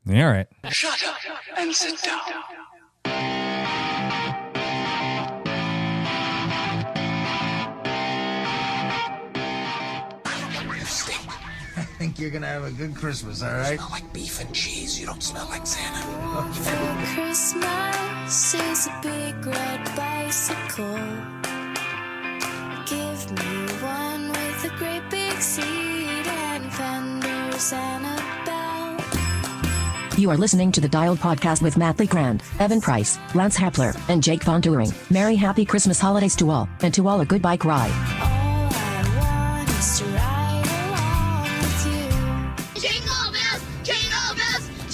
Yeah, all right. Shut up and sit down. I think you're gonna have a good Christmas, all right? You smell like beef and cheese. You don't smell like Santa. For Christmas is a big red bicycle. Give me one with a great big seat and fenders and a bell. You are listening to the Dialed Podcast with Matt Lee Grand, Evan Price, Lance Hapler, and Jake Von Turing. Merry happy Christmas holidays to all, and to all a good bike ride. All I want is to ride along with you. Jingle bells,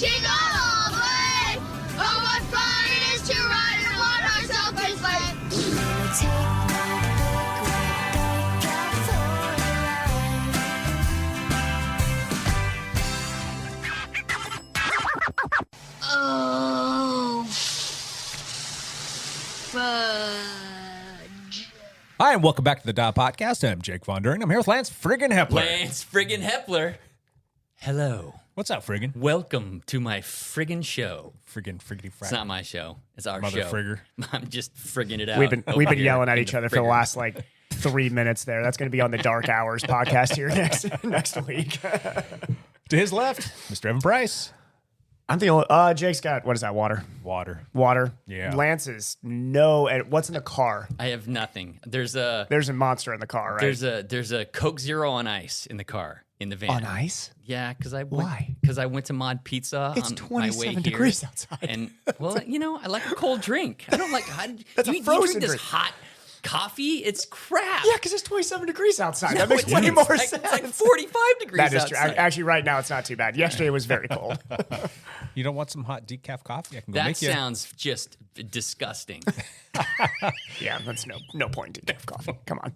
jingle all the way. Oh, what fun it is to ride in a one-horse open sleigh. Gonna take my big red bike out for a ride. Oh, fudge. Hi, and welcome back to the Dial Podcast. I'm Jake Von During. I'm here with Lance friggin' Hepler. Lance friggin' Hepler. Hello. What's up, friggin'? Welcome to my friggin' show. Friggity frack. It's not my show. It's our Mother show. frigger. I'm just friggin' it out. We've been over here yelling at in each the other for the frigger. last like 3 minutes there. That's going to be on the Dark Hours podcast here next week. To his left, Mr. Evan Price. I'm the only. Jake's got what is that? Water. Water. Yeah. Lance is no. And what's in the car? I have nothing. There's a monster in the car, right? there's a Coke Zero on ice in the car in the van. On ice? Yeah, because I Why? Because I went to Mod Pizza. It's on 27 my way here, degrees outside. And well, I like a cold drink. I don't like. That's a you frozen drink this drink. hot coffee. It's crap. Yeah, because it's 27 degrees outside. No, that makes it's way not. more It's sense. like 45 degrees That is true. outside. Actually, right now it's not too bad. Yesterday was very cold. You don't want some hot decaf coffee? I can go That make you. sounds just disgusting. Yeah, that's no point in give coffee. Come on.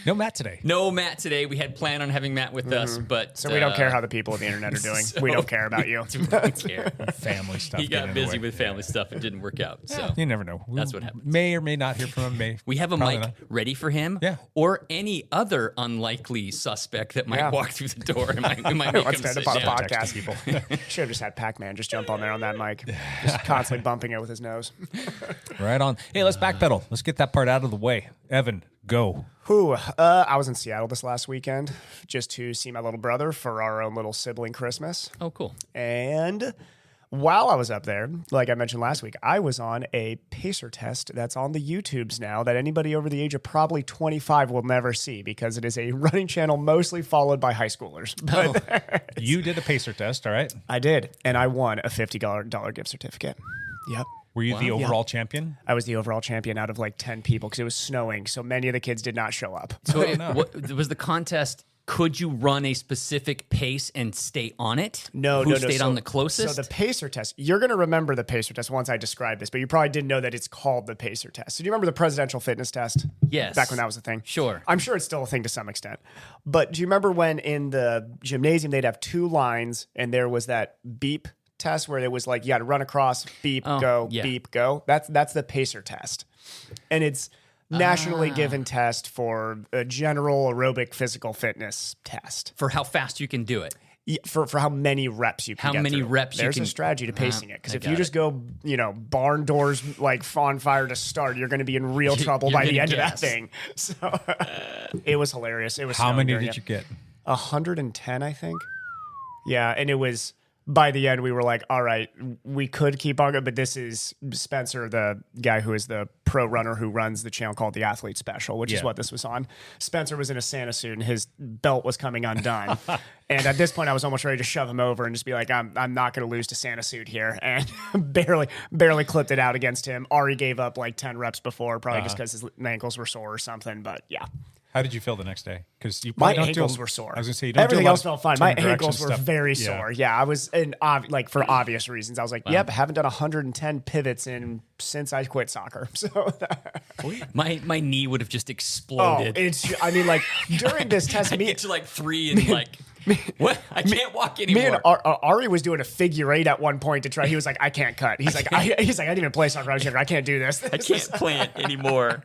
No Matt today. No Matt today. We had planned on having Matt with us, but So we don't care how the people of the internet are doing. so- we don't care about you. we don't care. Family stuff. He getting got in the busy way. with family stuff. It didn't work out. So You never know. That's what happens. May or may not hear from him. we have a Probably mic not. ready for him, Yeah. or any other unlikely suspect that might Yeah. walk through the door and might make him Let's stand sit up on a down. podcast. People should have just had Pac-Man just jump on there on that mic, just constantly bumping it with his nose. Right on. Hey, let's backpedal. Let's get that part out of the way. Evan, go. I was in Seattle this last weekend just to see my little brother for our own little sibling Christmas. Oh, cool. And while I was up there, like I mentioned last week, I was on a pacer test that's on the YouTubes now that anybody over the age of probably 25 will never see because it is a running channel mostly followed by high schoolers. But You did a pacer test, all right? I did, and I won a $50 gift certificate. Yep. Were you the overall champion? I was the overall champion out of like 10 people because it was snowing, so many of the kids did not show up. So what, was the contest? Could you run a specific pace and stay on it? No, Who no. stayed So- on the closest? So the pacer test, you're going to remember the pacer test once I describe this, but you probably didn't know that it's called the pacer test. So do you remember the presidential fitness test? Yes. Back when that was a thing? Sure. I'm sure it's still a thing to some extent. But do you remember when in the gymnasium they'd have two lines and there was that beep test where it was like you got to run across, beep, go, yeah. beep, go? That's the pacer test. And it's nationally given test for a general aerobic physical fitness test. For how fast you can do it. Yeah, for how many reps you can How get many through. reps you There's can- a strategy to pacing it. Because I if you got just it. go, barn doors like on fire to start, you're going to be in real trouble you're by the gonna end of that guess. thing. So it was hilarious. It was How snowing many during did it. you get? 110, I think. Yeah, and it was by the end we were like, all right, we could keep on going, but this is Spencer, the guy who is the pro runner who runs the channel called The Athlete Special, which is Yeah. what this was on. Spencer was in a Santa suit and his belt was coming undone. And at this point I was almost ready to shove him over and just be like, I'm not going to lose to Santa suit here. And barely clipped it out against him. Ari gave up like 10 reps before, probably just because his ankles were sore or something. But yeah. How did you feel the next day? Because you My probably don't ankles do, were sore. I was going to say, you don't Everything do a lot else of felt fine. My turn direction ankles were stuff. very Yeah. sore. Yeah, I was like for obvious reasons. I was like, yep, haven't done 110 pivots since I quit soccer. So My knee would have just oh, exploded. I mean, like during this test, I me get to like 3 and like, what? I can't walk me anymore. and Ari was doing a figure eight at one point to try. He was like, I can't cut. He's like, I didn't even play soccer. I can't do this. I can't plant anymore.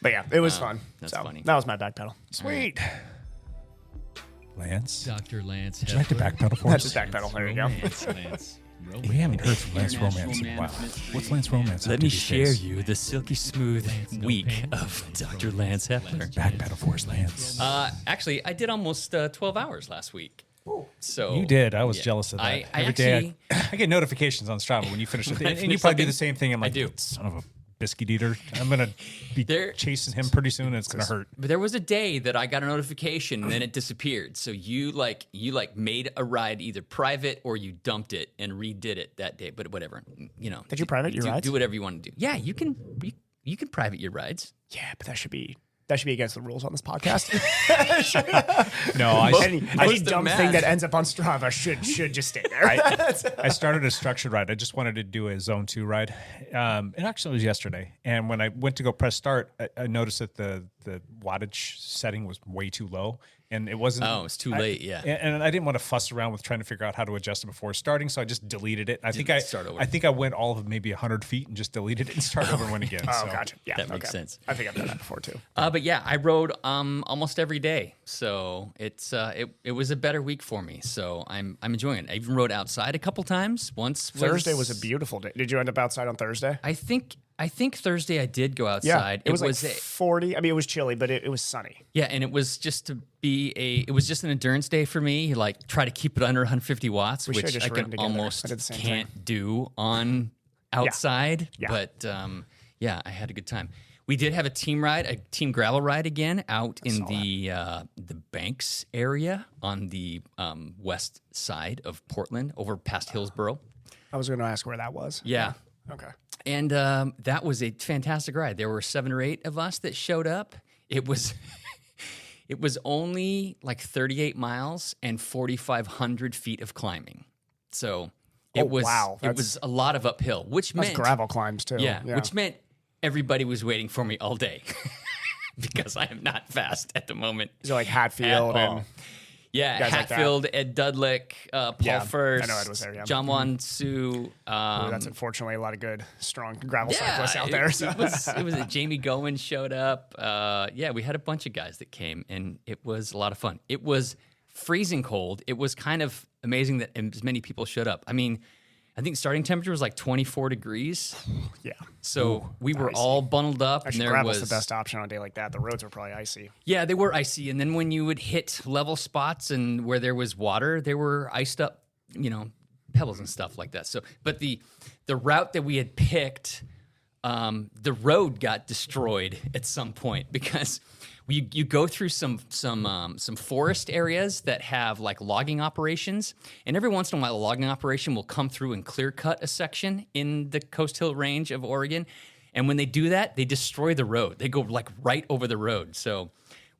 But yeah, it was fun. that's So funny. that was my back pedal. Sweet. Lance? Dr. Lance. Would you like to backpedal for That's us? just backpedal. There you go. Lance. We haven't heard from Lance Romance in a while. What's Lance Romance? Let up to me these share days? you the silky smooth week of Dr. Lance Heffler. Backpedal for us, Lance. Actually, I did almost 12 hours last week. So You did. I was yeah. jealous of that. I Every day actually- I get notifications on Strava when you finish it. When I And you finish probably do something, the same thing. I'm like, I do. son of a biscuit eater. I'm going to be There- chasing him pretty soon and it's going to hurt. But there was a day that I got a notification and then it disappeared. So you made a ride either private or you dumped it and redid it that day. But whatever, Did you private your rides? Do whatever you want to do. Yeah, you can private your rides. Yeah, but that should be against the rules on this podcast. No, any Most dumb of thing math. that ends up on Strava should just stay there. I started a structured ride. I just wanted to do a zone 2 ride. And actually it was yesterday. And when I went to go press start, I noticed that the wattage setting was way too low. And it wasn't. Oh, it's too late. Yeah. And I didn't want to fuss around with trying to figure out how to adjust it before starting, so I just deleted it. I think I went all of maybe 100 feet and just deleted it and started over and went again. Oh, so. gotcha. Yeah, That makes sense. I think I've done that before too. But yeah, I rode almost every day, so it was a better week for me. So I'm enjoying it. I even rode outside a couple times. Once Thursday was a beautiful day. Did you end up outside on Thursday? I think Thursday I did go outside. It was like 40. I mean, it was chilly, but it was sunny. Yeah, and it was just an endurance day for me. Like try to keep it under 150 watts, We should've which just I ridden can together. almost I did the same can't do on outside. Yeah. But I had a good time. We did have a team ride, a team gravel ride again out in the Banks area on the west side of Portland, over past Hillsboro. I was going to ask where that was. Yeah. Okay. And that was a fantastic ride. There were 7 or 8 of us that showed up. It was only like 38 miles and 4,500 feet of climbing. So it was a lot of uphill, which That's meant gravel climbs too. Yeah, which meant everybody was waiting for me all day because I am not fast at the moment. So like Hatfield at all. and Yeah, guys like that. Hatfield, Ed Dudlick, Paul Yeah, I First, know Ed was there, yeah. John Wan Su. that's unfortunately a lot of good, strong gravel Yeah, cyclists out there. So. it was Jamie Gowen showed up. We had a bunch of guys that came, and it was a lot of fun. It was freezing cold. It was kind of amazing that as many people showed up. I mean, I think starting temperature was like 24 degrees. Yeah. So we were all bundled up. Actually, and there gravel's was the best option on a day like that. The roads were probably icy. Yeah, they were icy. And then when you would hit level spots and where there was water, they were iced up, pebbles and stuff like that. So, but the route that we had picked, the road got destroyed at some point because you go through some forest areas that have like logging operations, and every once in a while a logging operation will come through and clear cut a section in the Coast Hill Range of Oregon. And when they do that, they destroy the road. They go like right over the road. So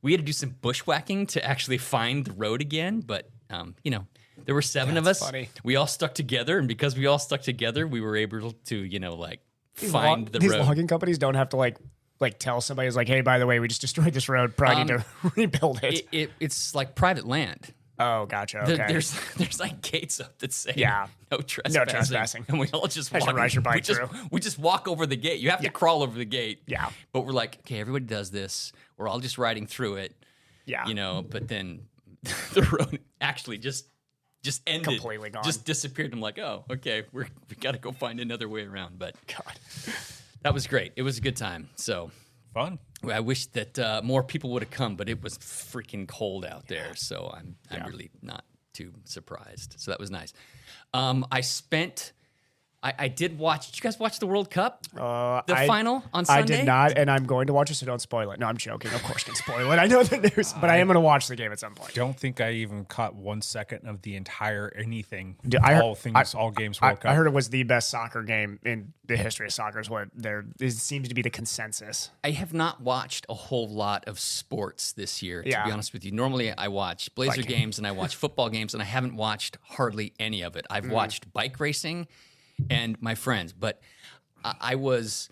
we had to do some bushwhacking to actually find the road again. But, there were 7 of us. Funny. We all stuck together. And because we all stuck together, we were able to, find the These road. logging companies don't have to like tell somebody, it's like, hey, by the way, we just destroyed this road. Probably need to rebuild it. It's like private land. Oh, gotcha. Okay. There's like gates up that say no trespassing. No trespassing. And we all just I should walk. ride your bike through. We just walk over the gate. You have to crawl over the gate. Yeah. But we're like, okay, everybody does this. We're all just riding through it. Yeah. But then the road actually just ended. Completely gone. Just disappeared. I'm like, oh, okay, we got to go find another way around. But God. that was great. It was a good time. So Fun. I wish that more people would have come, but it was freaking cold out there. So I'm really not too surprised. So that was nice. I did watch. Did you guys watch the World Cup? The final on Sunday? I did not, and I'm going to watch it, so don't spoil it. No, I'm joking. Of course, you can spoil it. I know the news, but I am going to watch the game at some point. Don't think I even caught 1 second of the entire anything. Dude, all games World Cup. I heard it was the best soccer game in the history of soccer. Is what it seems to be the consensus. I have not watched a whole lot of sports this year, to Yeah. be honest with you. Normally, I watch Blazer games and I watch football games, and I haven't watched hardly any of it. I've watched bike racing and my friends, but I was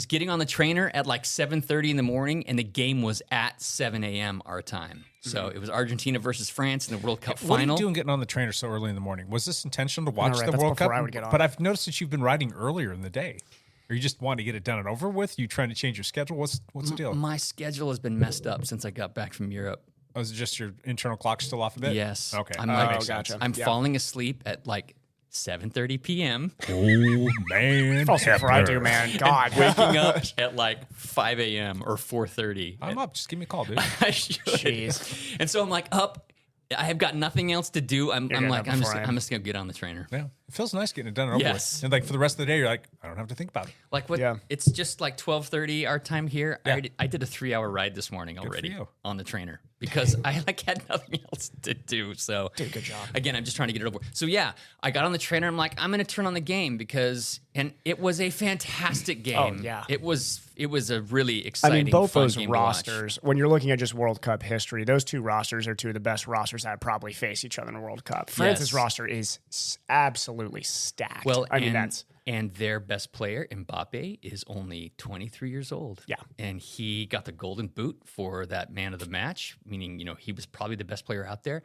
getting on the trainer at like 7:30 in the morning, and the game was at 7 a.m. our time. So it was Argentina versus France in the World Cup What are final. you doing getting on the trainer so early in the morning? Was this intentional to watch right, the that's World before Cup? I would get on. But I've noticed that you've been riding earlier in the day. Or you just want to get it done and over with? You trying to change your schedule? What's the deal? My schedule has been messed up since I got back from Europe. Oh, is it just your internal clock still off a bit? Yes. Okay. I'm That like, makes sense. I'm falling asleep at like 7:30 p.m. Oh, man. Also, before I do, man. God. waking up at like 5 a.m. or 4:30. I'm up. Just give me a call, dude. I should. Jeez. And so I'm like up. I have got nothing else to do. I'm getting like, up before I am. I'm just gonna get on the trainer. Yeah. It feels nice getting it done and over Yes. with. And like for the rest of the day, you're like, I don't have to think about it. Like what? Yeah. It's just like 12:30 our time here. Yeah. I did a 3-hour ride this morning for already you. on the trainer because I like had nothing else to do. So Dude, good job. Again, I'm just trying to get it over. So yeah, I got on the trainer. I'm like, I'm gonna turn on the game and it was a fantastic game. Oh, yeah. It was a really I exciting. mean, both fun those game to watch. rosters, when you're looking at just World Cup history, those two rosters are two of the best rosters that face face each other in a World Cup. France's Yes. roster is absolutely stacked. Well, I mean, that's and their best player, Mbappe, is only 23 years old. Yeah. And he got the golden boot for that man of the match, meaning, he was probably the best player out there.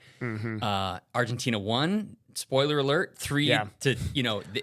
Argentina won. Spoiler alert, 3 Yeah. to,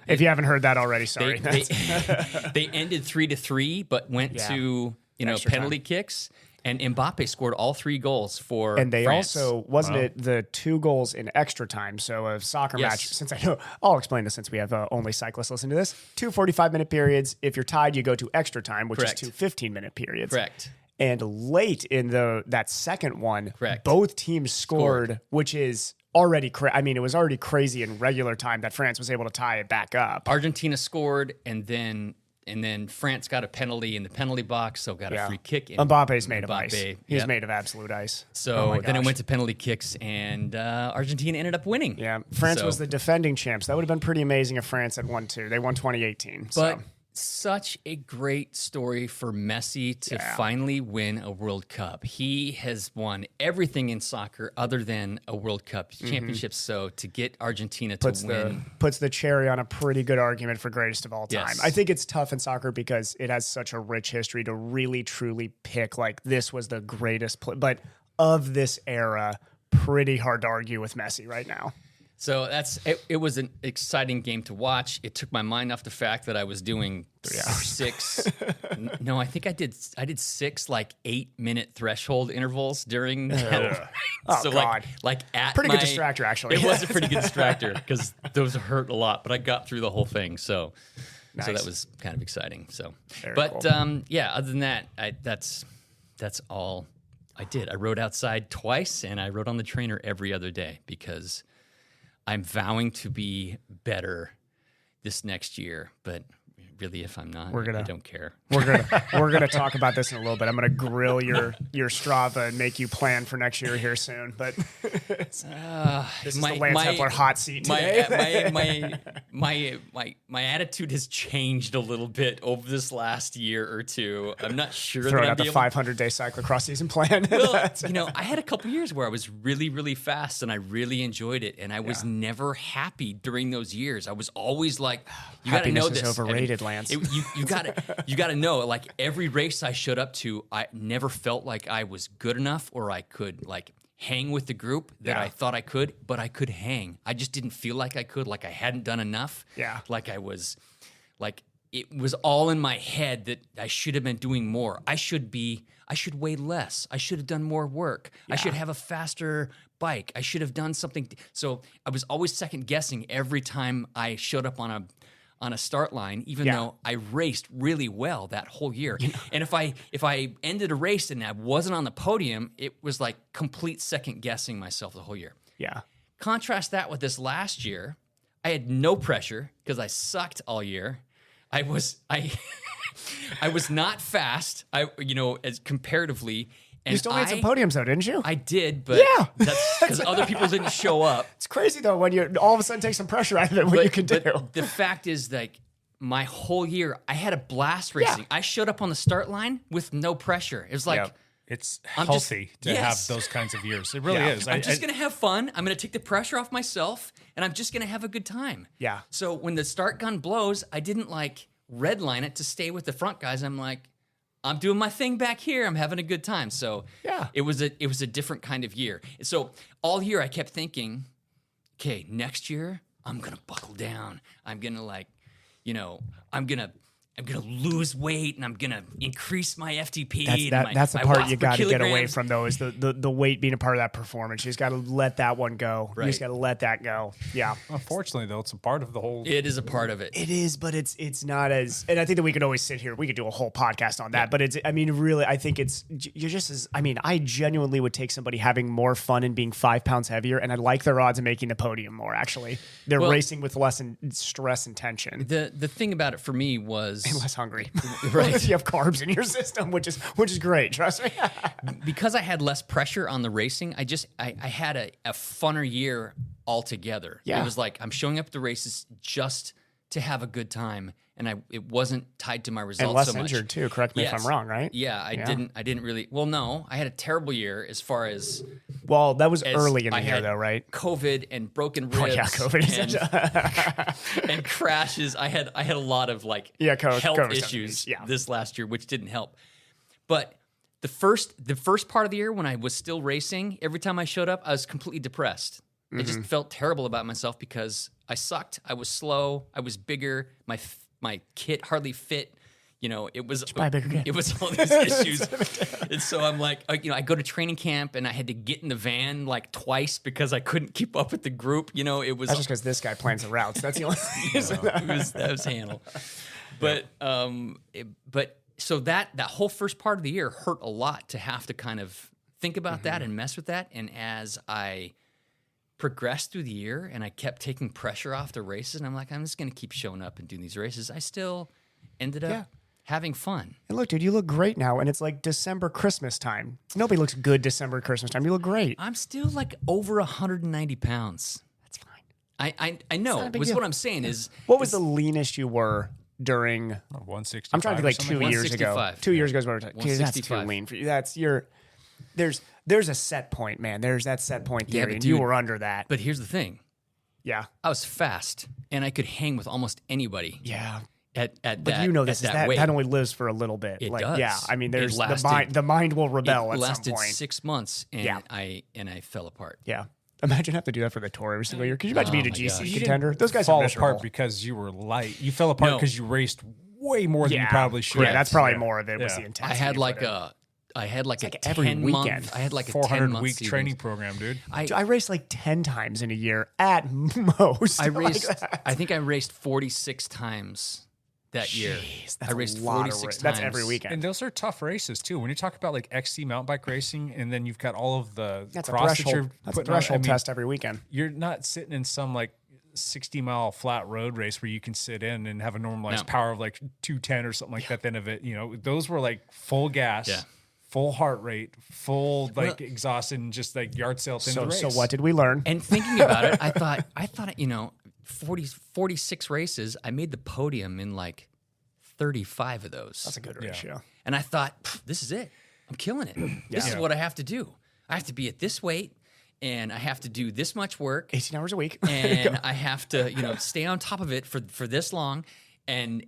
if you haven't heard that already, sorry. they ended 3-3, but went Yeah. to, Extra penalty kicks. And Mbappe scored all 3 goals for And they France. also, wasn't it the 2 goals in extra time? So a soccer Yes. match, since I know, I'll explain this since we have only cyclists listening to this. 2 45-minute periods. If you're tied, you go to extra time, which Correct. is 2 15-minute periods. Correct. And late in that second one, Correct. both teams scored, which is already it was already crazy in regular time that France was able to tie it back up. Argentina scored, and then France got a penalty in the penalty box, so got a free kick. And Mbappe's made of ice. Mbappe, He's yep. made of absolute ice. So Oh my then it gosh. went to penalty kicks, and Argentina ended up winning. Yeah, France So- was the defending champs. That would have been pretty amazing if France had won too. They won 2018. But so. such a great story for Messi to Yeah. finally win a World Cup. He has won everything in soccer other than a World Cup championship. So to get Argentina to win, puts the cherry on a pretty good argument for greatest of all time. Yes. I think it's tough in soccer because it has such a rich history to really truly pick like this was the greatest play. But of this era, pretty hard to argue with Messi right now. so it was an exciting game to watch. It took my mind off the fact that I was doing 6. No, I think I did 6 like 8-minute threshold intervals during that. Oh, so God. like at Pretty my, good distractor, actually. It was a pretty good distractor because those hurt a lot, but I got through the whole thing. So Nice. that was kind of exciting. So, Very but cool. yeah, other than that, that's all I did. I rode outside twice, and I rode on the trainer every other day because I'm vowing to be better this next year. But really, if I'm not, I don't care. We're gonna talk about this in a little bit. I'm gonna grill your Strava and make you plan for next year here soon. But this is the Lance Hepler hot seat today. My attitude has changed a little bit over this last year or two. I'm not sure Throwing that out the I'll be able 500-day cyclocross season plan. Well, I had a couple years where I was really, really fast and I really enjoyed it. And I was never happy during those years. I was always like, you got to know Happiness this. is overrated, Lance. You got to know, like every race I showed up to, I never felt like I was good enough or I could like hang with the group that I thought I could, but I could hang. I just didn't feel like I could, like I hadn't done enough. Yeah. Like I was, like it was all in my head that I should have been doing more. I should weigh less. I should have done more work. I should have a faster bike. I should have done something. So I was always second guessing every time I showed up on a start line, even though I raced really well that whole year. And if I ended a race and I wasn't on the podium, it was like complete second guessing myself the whole year. Yeah. Contrast that with this last year. I had no pressure because I sucked all year. I was not fast. As comparatively. And You still made some podiums though, didn't you? I did, but that's because other people didn't show up. It's crazy though when you all of a sudden take some pressure out of it. What you can do. But the fact is, like my whole year, I had a blast racing. I showed up on the start line with no pressure. It was like. Yep. It's I'm just- healthy to yes. have those kinds of years. It really Yeah. is. I'm just going to have fun. I'm going to take the pressure off myself, and I'm just going to have a good time. Yeah. So when the start gun blows, I didn't like redline it to stay with the front guys. I'm like, I'm doing my thing back here. I'm having a good time. So Yeah. it was a different kind of year. So all year I kept thinking, okay, next year I'm going to buckle down. I'm going to I'm going to I'm gonna lose weight and I'm gonna increase my FTP. That's the my part watts you per got to get away kilograms. from, though, is the weight being a part of that performance. You just got to let that one go. You Right. just got to let that go. Yeah. Unfortunately, though, it's a part of the whole. It is a part of it. It is, but it's not as, and I think that we could always sit here. We could do a whole podcast on that, but it's, I mean, really, I think it's, you're just as, I mean, I genuinely would take somebody having more fun and being 5 pounds heavier, and I like their odds of making the podium more, actually. They're Well, racing with less stress and tension. The thing about it for me was And less hungry. Right. You have carbs in your system, which is great. Trust me. because I had less pressure on the racing. I had a funner year altogether. Yeah. It was like I'm showing up to races just to have a good time, and it wasn't tied to my results And less so much. injured too. Correct me if I'm wrong, right? Yeah, I didn't really. Well, no, I had a terrible year as far as Well, that was as early in the I year, had though, right? COVID and broken ribs. Oh yeah, COVID. and crashes. I had a lot of like Yeah, health COVID issues yeah. this last year, which didn't help. But the first part of the year when I was still racing, every time I showed up, I was completely depressed. I just felt terrible about myself because I sucked. I was slow. I was bigger. My kit hardly fit. You know, it was buy a bigger kit. it was all these issues. And so I'm like, I go to training camp and I had to get in the van like twice because I couldn't keep up with the group. You know, it was That's just because this guy plans the routes. That's the only that was handled. But so that whole first part of the year hurt a lot to have to kind of think about that and mess with that. And as I progressed through the year and I kept taking pressure off the races, and I'm like, I'm just going to keep showing up and doing these races, I still ended up having fun. And look, dude, you look great now, and it's like December Christmas time. Nobody looks good December Christmas time. You look great. I'm still like over 190 pounds. That's fine. I know. not a big Was deal. what I'm saying is What was the leanest you were during? 160. I'm trying to think like 2 years ago. 165. 2 years ago is what we're talking. Dude, that's too 165. lean for you. That's your. There's a set point, man. There's that set point Yeah, theory, but and you dude- were under that. But here's the thing. Yeah, I was fast and I could hang with almost anybody yeah. at But that, you know at this is that that weight. that only lives for a little bit. It like, does. Yeah, I mean, It there's lasted- the mind will rebel it at lasted some point. 6 months and Yeah. I fell apart. Yeah. Imagine having to do that for the tour every single year. Could you imagine being a my GC gosh. You contender? didn't Those guys fall are miserable. apart because you were light. You fell apart No. because you raced way more than you probably should. Yeah, that's probably Yeah. more of it. Was Yeah. the intensity. I had you like put in. a like every 10 weekend. month. I had like a 400 10-month week season. training program, dude. I raced like 10 times in a year at most. I like raced. that. I think I raced 46 times that year. That's I raced a lot 46 of times. That's every weekend. And those are tough races too. When you talk about like XC mountain bike racing, and then you've got all of the That's a cross that you're threshold. That's a putting on, threshold I mean, test every weekend. You're not sitting in some like 60-mile flat road race where you can sit in and have a normalized No. power of like 210 or something like that. At the end of it, you know, those were like full gas, Yeah. full heart rate, full like exhaust, and just like yard sale to the race. So what did we learn? And thinking about it, I thought, 46 races. I made the podium in like 35 of those. That's a good ratio. And I thought, this is it. I'm killing it. This is what I have to do. I have to be at this weight, and I have to do this much work, 18 hours a week. and I have to, stay on top of it for this long. And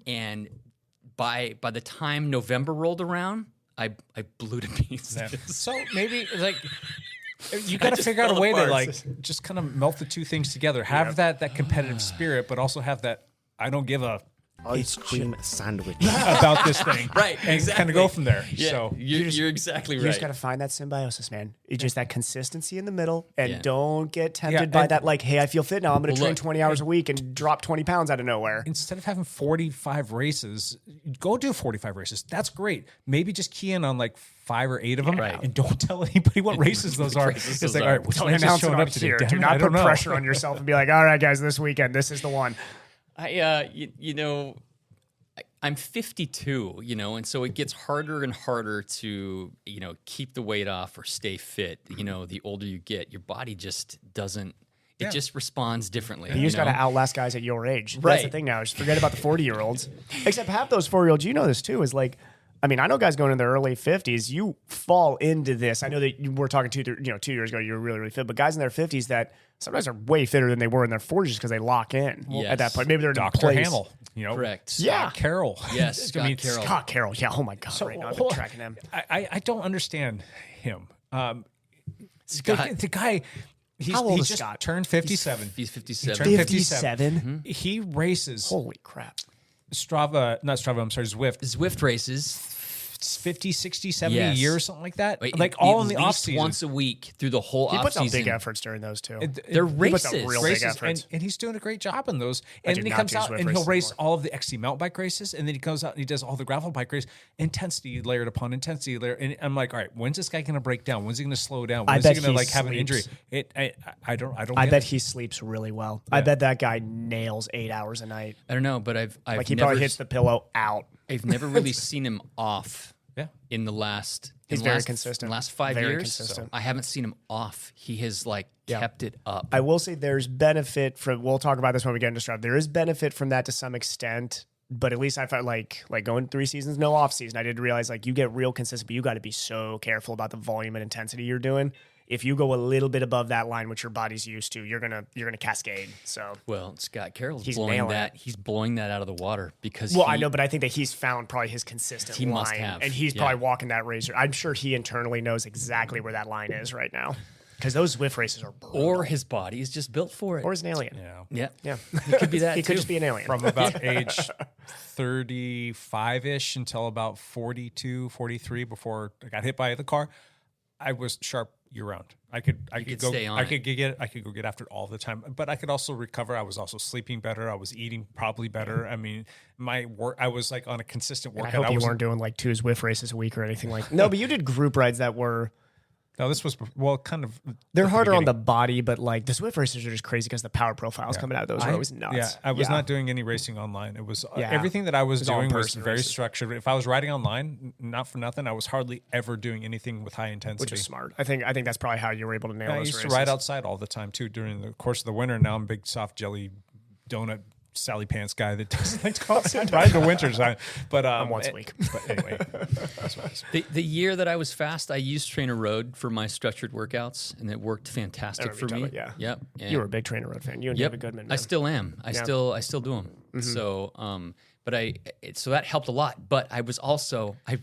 by the time November rolled around, I blew to pieces. Yeah. So maybe like you got to just figure out a fell way to apart. like just kind of melt the two things together. Have that competitive spirit, but also have that I don't give a ice cream sandwich. about this thing, Right, And exactly. kind of go from there. Yeah, So you're exactly You right. just got to find that symbiosis, man. It's just that consistency in the middle, and Yeah. don't get tempted Yeah, by and- that. Like, hey, I feel fit now. I'm going to Well, train look, 20 hours a week and drop 20 pounds out of nowhere. instead of having 45 races, go do 45 races. That's great. Maybe just key in on like 5 or 8 of them, Right. and don't tell anybody what races those are. races It's those like, are. all right, which Don't one's announce it showing on up today? here. Damn Do it, not I don't put know. pressure on yourself and be like, all right, guys, this weekend, this is the one. I'm 52, and so it gets harder and harder to, keep the weight off or stay fit. The older you get, your body just doesn't, it just responds differently. You just got to know? outlast guys at your age. That's the Right. thing now. Just forget about the 40-year-olds. Except half those 40-year-olds, you know this too, is like, I mean, I know guys going in their early 50s, you fall into this. I know that you were talking 2 years ago, you were really, really fit, but guys in their 50s that sometimes are way fitter than they were in their 40s just because they lock in at that point. Maybe they're in a Dr. place. Hamill, Correct. Scott Yeah. Carroll. Yes, Scott Carroll. Scott Carroll. Yeah. Oh my God. Right now, I've been tracking him. I don't understand him. Scott. The guy, How old he is just Scott? turned 57. He's He 57. turned 57? He races Holy crap. Zwift races. 50, 60, 70 Yes. a year or something like that. Wait, Like at all in the least off season. once a week through the whole He off puts out season. big efforts during those too. They're He puts out races. real big efforts. And he's doing a great job in those. I And do then he not comes do out Zwift and he'll races race anymore. all of the XC mountain bike races. And then he goes out and he does all the gravel bike races. Intensity layered upon intensity layer. And I'm like, all right, when's this guy going to break down? When's he going to slow down? I When's he bet going to he like have an injury? sleeps. I don't I get bet it. he sleeps really well. I bet that guy nails 8 hours a night. I don't know, but I've Like he never, probably hits the pillow out. I've never really seen him off. Yeah. In the last, He's in the very last, consistent. In the last 5 Very years, consistent. I haven't seen him off. He has like kept it up. I will say there's benefit from. We'll talk about this when we get into Strava. There is benefit from that to some extent, but at least I felt like going 3 seasons, no off season. I did realize like you get real consistent, but you got to be so careful about the volume and intensity you're doing. If you go a little bit above that line, which your body's used to, you're gonna cascade. So Well, Scott Carroll's He's blowing nailing that. it. He's blowing that out of the water because I know, but I think that he's found probably his consistent He line, must have, and he's yeah. probably walking that razor. I'm sure he internally knows exactly where that line is right now, because those Zwift races are brutal. or his body is just built for it. Or he's an alien. yeah, Yeah, it could be that. he could too. just be an alien. From about age 35-ish until about 42, 43 before I got hit by the car, I was sharp year round. I could go stay on I it. could go get after it all the time, but I could also recover. I was also sleeping better. I was eating probably better. I mean, my work, I was like on a consistent I workout. hope you was weren't doing like 2 Zwift races a week or anything like. No, but you did group rides that were. No, this was kind of. They're at harder on the beginning. body, but like the Zwift races are just crazy because the power profiles coming out of those are always nuts. Yeah, I was not doing any racing online. It was Yeah. everything that I was It was all doing was in-person very races. structured. If I was riding online, not for nothing, I was hardly ever doing anything with high intensity. which is smart. I think that's probably how you were able to nail I those used races. to ride outside all the time too during the course of the winter. Now I'm a big soft jelly donut Sally Pants guy that doesn't like to go outside and ride in the winter time. But once a week. But anyway, that's what it is. The year that I was fast, I used Trainer Road for my structured workouts, and it worked fantastic for me. Yeah. Yep. And You were a big Trainer Road fan. You and Yep. David Goodman. I man. still am. I still do them. So, so that helped a lot. But I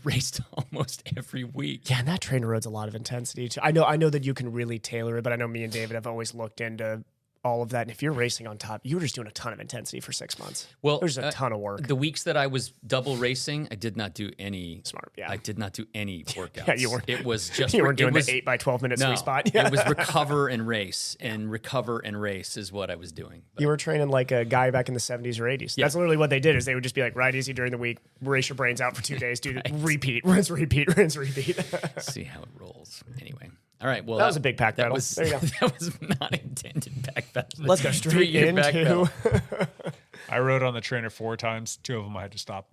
raced almost every week. Yeah, and that Trainer Road's a lot of intensity too. I know that you can really tailor it, but I know me and David have always looked into all of that. And if you're racing on top, you were just doing a ton of intensity for 6 months. Well, there's a ton of work. The weeks that I was double racing, I did not do any. Smart, yeah. I did not do any workouts. Yeah, you weren't. It was just. You weren't doing it was, the 8 by 12 minute no, sweet spot. Yeah. It was recover and race, and recover and race is what I was doing. But You were training like a guy back in the 70s or 80s. Yeah. That's literally what they did. Is they would just be like, ride easy during the week, race your brains out for 2 days, do repeat, rinse, repeat, rinse, repeat. see how it rolls. Anyway. All right. Well, That was a big pack pedal. Was, There you go. That was not intended back pedal. Let's go straight 3-year back into pedal. I rode on the trainer 4 times. 2 of them I had to stop.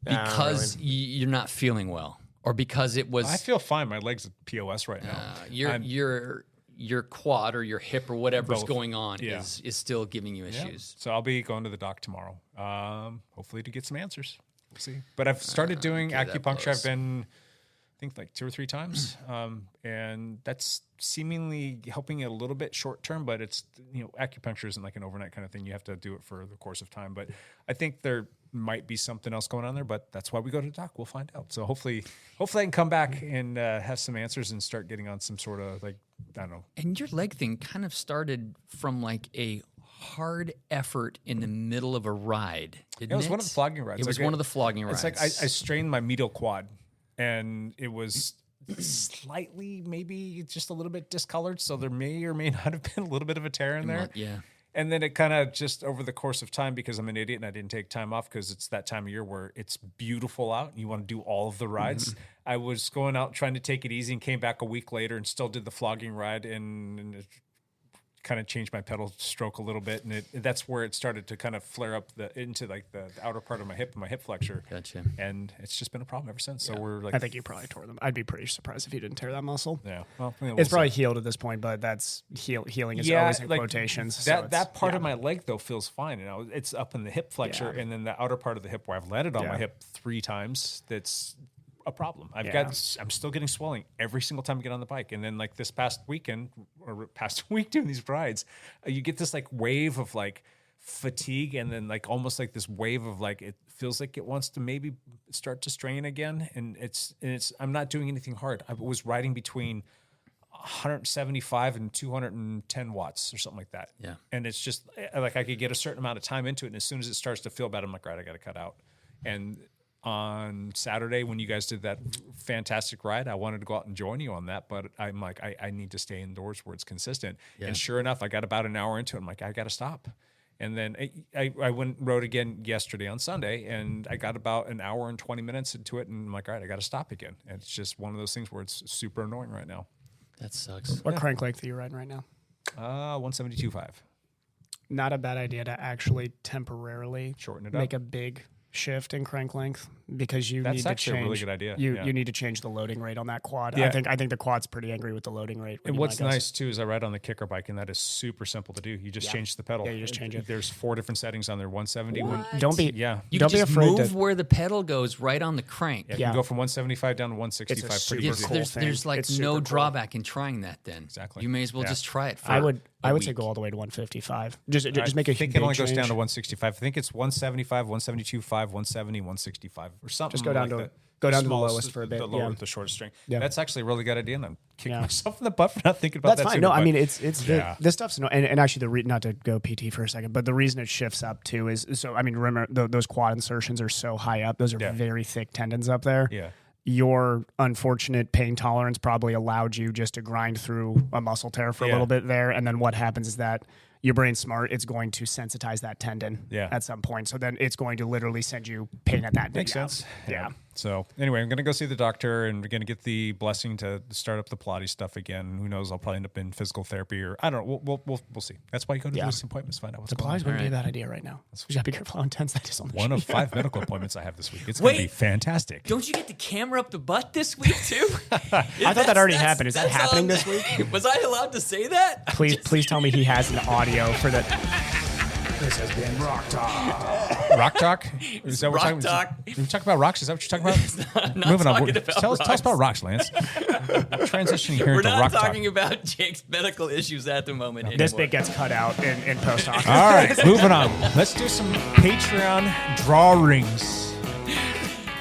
Because you're not feeling well, or because it was I feel fine. My legs are POS right now. your quad or your hip or whatever's Both. going on Yeah. is still giving you issues. So I'll be going to the doc tomorrow. Hopefully to get some answers. We'll see. But I've started doing okay, that acupuncture. blows. I've been, I think, like 2 or 3 times, and that's seemingly helping it a little bit short term. But it's acupuncture isn't like an overnight kind of thing. You have to do it for the course of time. But I think there might be something else going on there. But that's why we go to the doc. We'll find out. So hopefully I can come back and have some answers and start getting on some sort of like I don't know. And your leg thing kind of started from like a hard effort in the middle of a ride. Didn't It was one of the flogging rides. It was Like, one of the flogging rides. It's like I strained my medial quad, and it was slightly, maybe just a little bit discolored. So there may or may not have been a little bit of a tear in there. Yeah. And then it kind of just over the course of time, because I'm an idiot and I didn't take time off because it's that time of year where it's beautiful out and you want to do all of the rides. I was going out trying to take it easy and came back a week later and still did the flogging ride and it kind of changed my pedal stroke a little bit. And that's where it started to kind of flare up into like the outer part of my hip and my hip flexor. Gotcha. And it's just been a problem ever since. So we're like, I think you probably tore them. I'd be pretty surprised if you didn't tear that muscle. yeah, well, we'll It's see. probably healed at this point, but that's healing is always in quotations. so it's- That part yeah. of my leg though feels fine. It's up in the hip flexor, and then the outer part of the hip where I've landed on my hip 3 times. That's a problem. I'm still getting swelling every single time I get on the bike. And then like this past weekend or past week doing these rides, you get this like wave of like fatigue, and then like almost like this wave of like it feels like it wants to maybe start to strain again. And it's I'm not doing anything hard. I was riding between 175 and 210 watts or something like that. Yeah. And it's just like I could get a certain amount of time into it. And as soon as it starts to feel bad, I'm like, right, I got to cut out. And on Saturday, when you guys did that fantastic ride, I wanted to go out and join you on that. But I'm like, I need to stay indoors where it's consistent. Yeah. And sure enough, I got about an hour into it. I'm like, I got to stop. And then I went and rode again yesterday on Sunday, and I got about an hour and 20 minutes into it. And I'm like, all right, I got to stop again. And it's just one of those things where it's super annoying right now. That sucks. What crank length are you riding right now? 172.5. Not a bad idea to actually temporarily Shorten it make up. a big shift in crank length because you That's need to actually a change. really good idea. You Yeah. you need to change the loading rate on that quad. Yeah. I think the quad's pretty angry with the loading rate. when And you what's let go. nice too is I ride on the kicker bike, and that is super simple to do. You just change the pedal. Yeah, you just change it. There's 4 different settings on there. 170. Don't be Yeah. You don't can be just afraid move to. where the pedal goes right on the crank. Yeah, you Yeah. can go from 175 down to It's 165 a pretty super easy. cool thing. There's like It's super no cool. drawback in trying that then. Exactly. You may as well Yeah. just try it for I would a say week. go all the way to 155. Just make a I think big it only goes down change. to 165. I think it's 175, 172.5, 170, 165 or something. Just go down like to- that. go down to the Smallest- lowest for a bit, The lower, yeah. the shortest string. Yeah. That's actually a really good idea, and I'm kicking Yeah. myself in the butt for not thinking about That's that fine. sooner, No, I but- mean it's Yeah. this stuff's and actually not to go PT for a second, but the reason it shifts up too is so I mean remember those quad insertions are so high up; those are Yeah. very thick tendons up there. Yeah. Your unfortunate pain tolerance probably allowed you just to grind through a muscle tear for a Yeah. little bit there, and then what happens is that your brain's smart; it's going to sensitize that tendon Yeah. at some point. So then it's going to literally send you pain at that. Makes yeah. sense. Yeah. So anyway, I'm going to go see the doctor, and we're going to get the blessing to start up the Pilates stuff again. Who knows? I'll probably end up in physical therapy, or I don't know. We'll see. That's why you go to Yeah. these appointments, find out what's The going on. Pilates wouldn't be a bad idea right now. You gotta be careful how intense that is on the One show. of 5 medical appointments I have this week. It's going to be Wait. fantastic. Don't you get the camera up the butt this week too? I thought that already happened. Is that happening this week? Was I allowed to say that? Please tell me he has an audio for that. This has been Rock Talk. Rock talk? Is that what Rock we're talk. talking? We talk about rocks. Is that what you're talking about? not Moving on. talking about Tell us about rocks, Lance. Transitioning here We're into not rock talking talk. about Jake's medical issues at the moment. This anymore. bit gets cut out in post talk. All right, moving on. Let's do some Patreon drawings.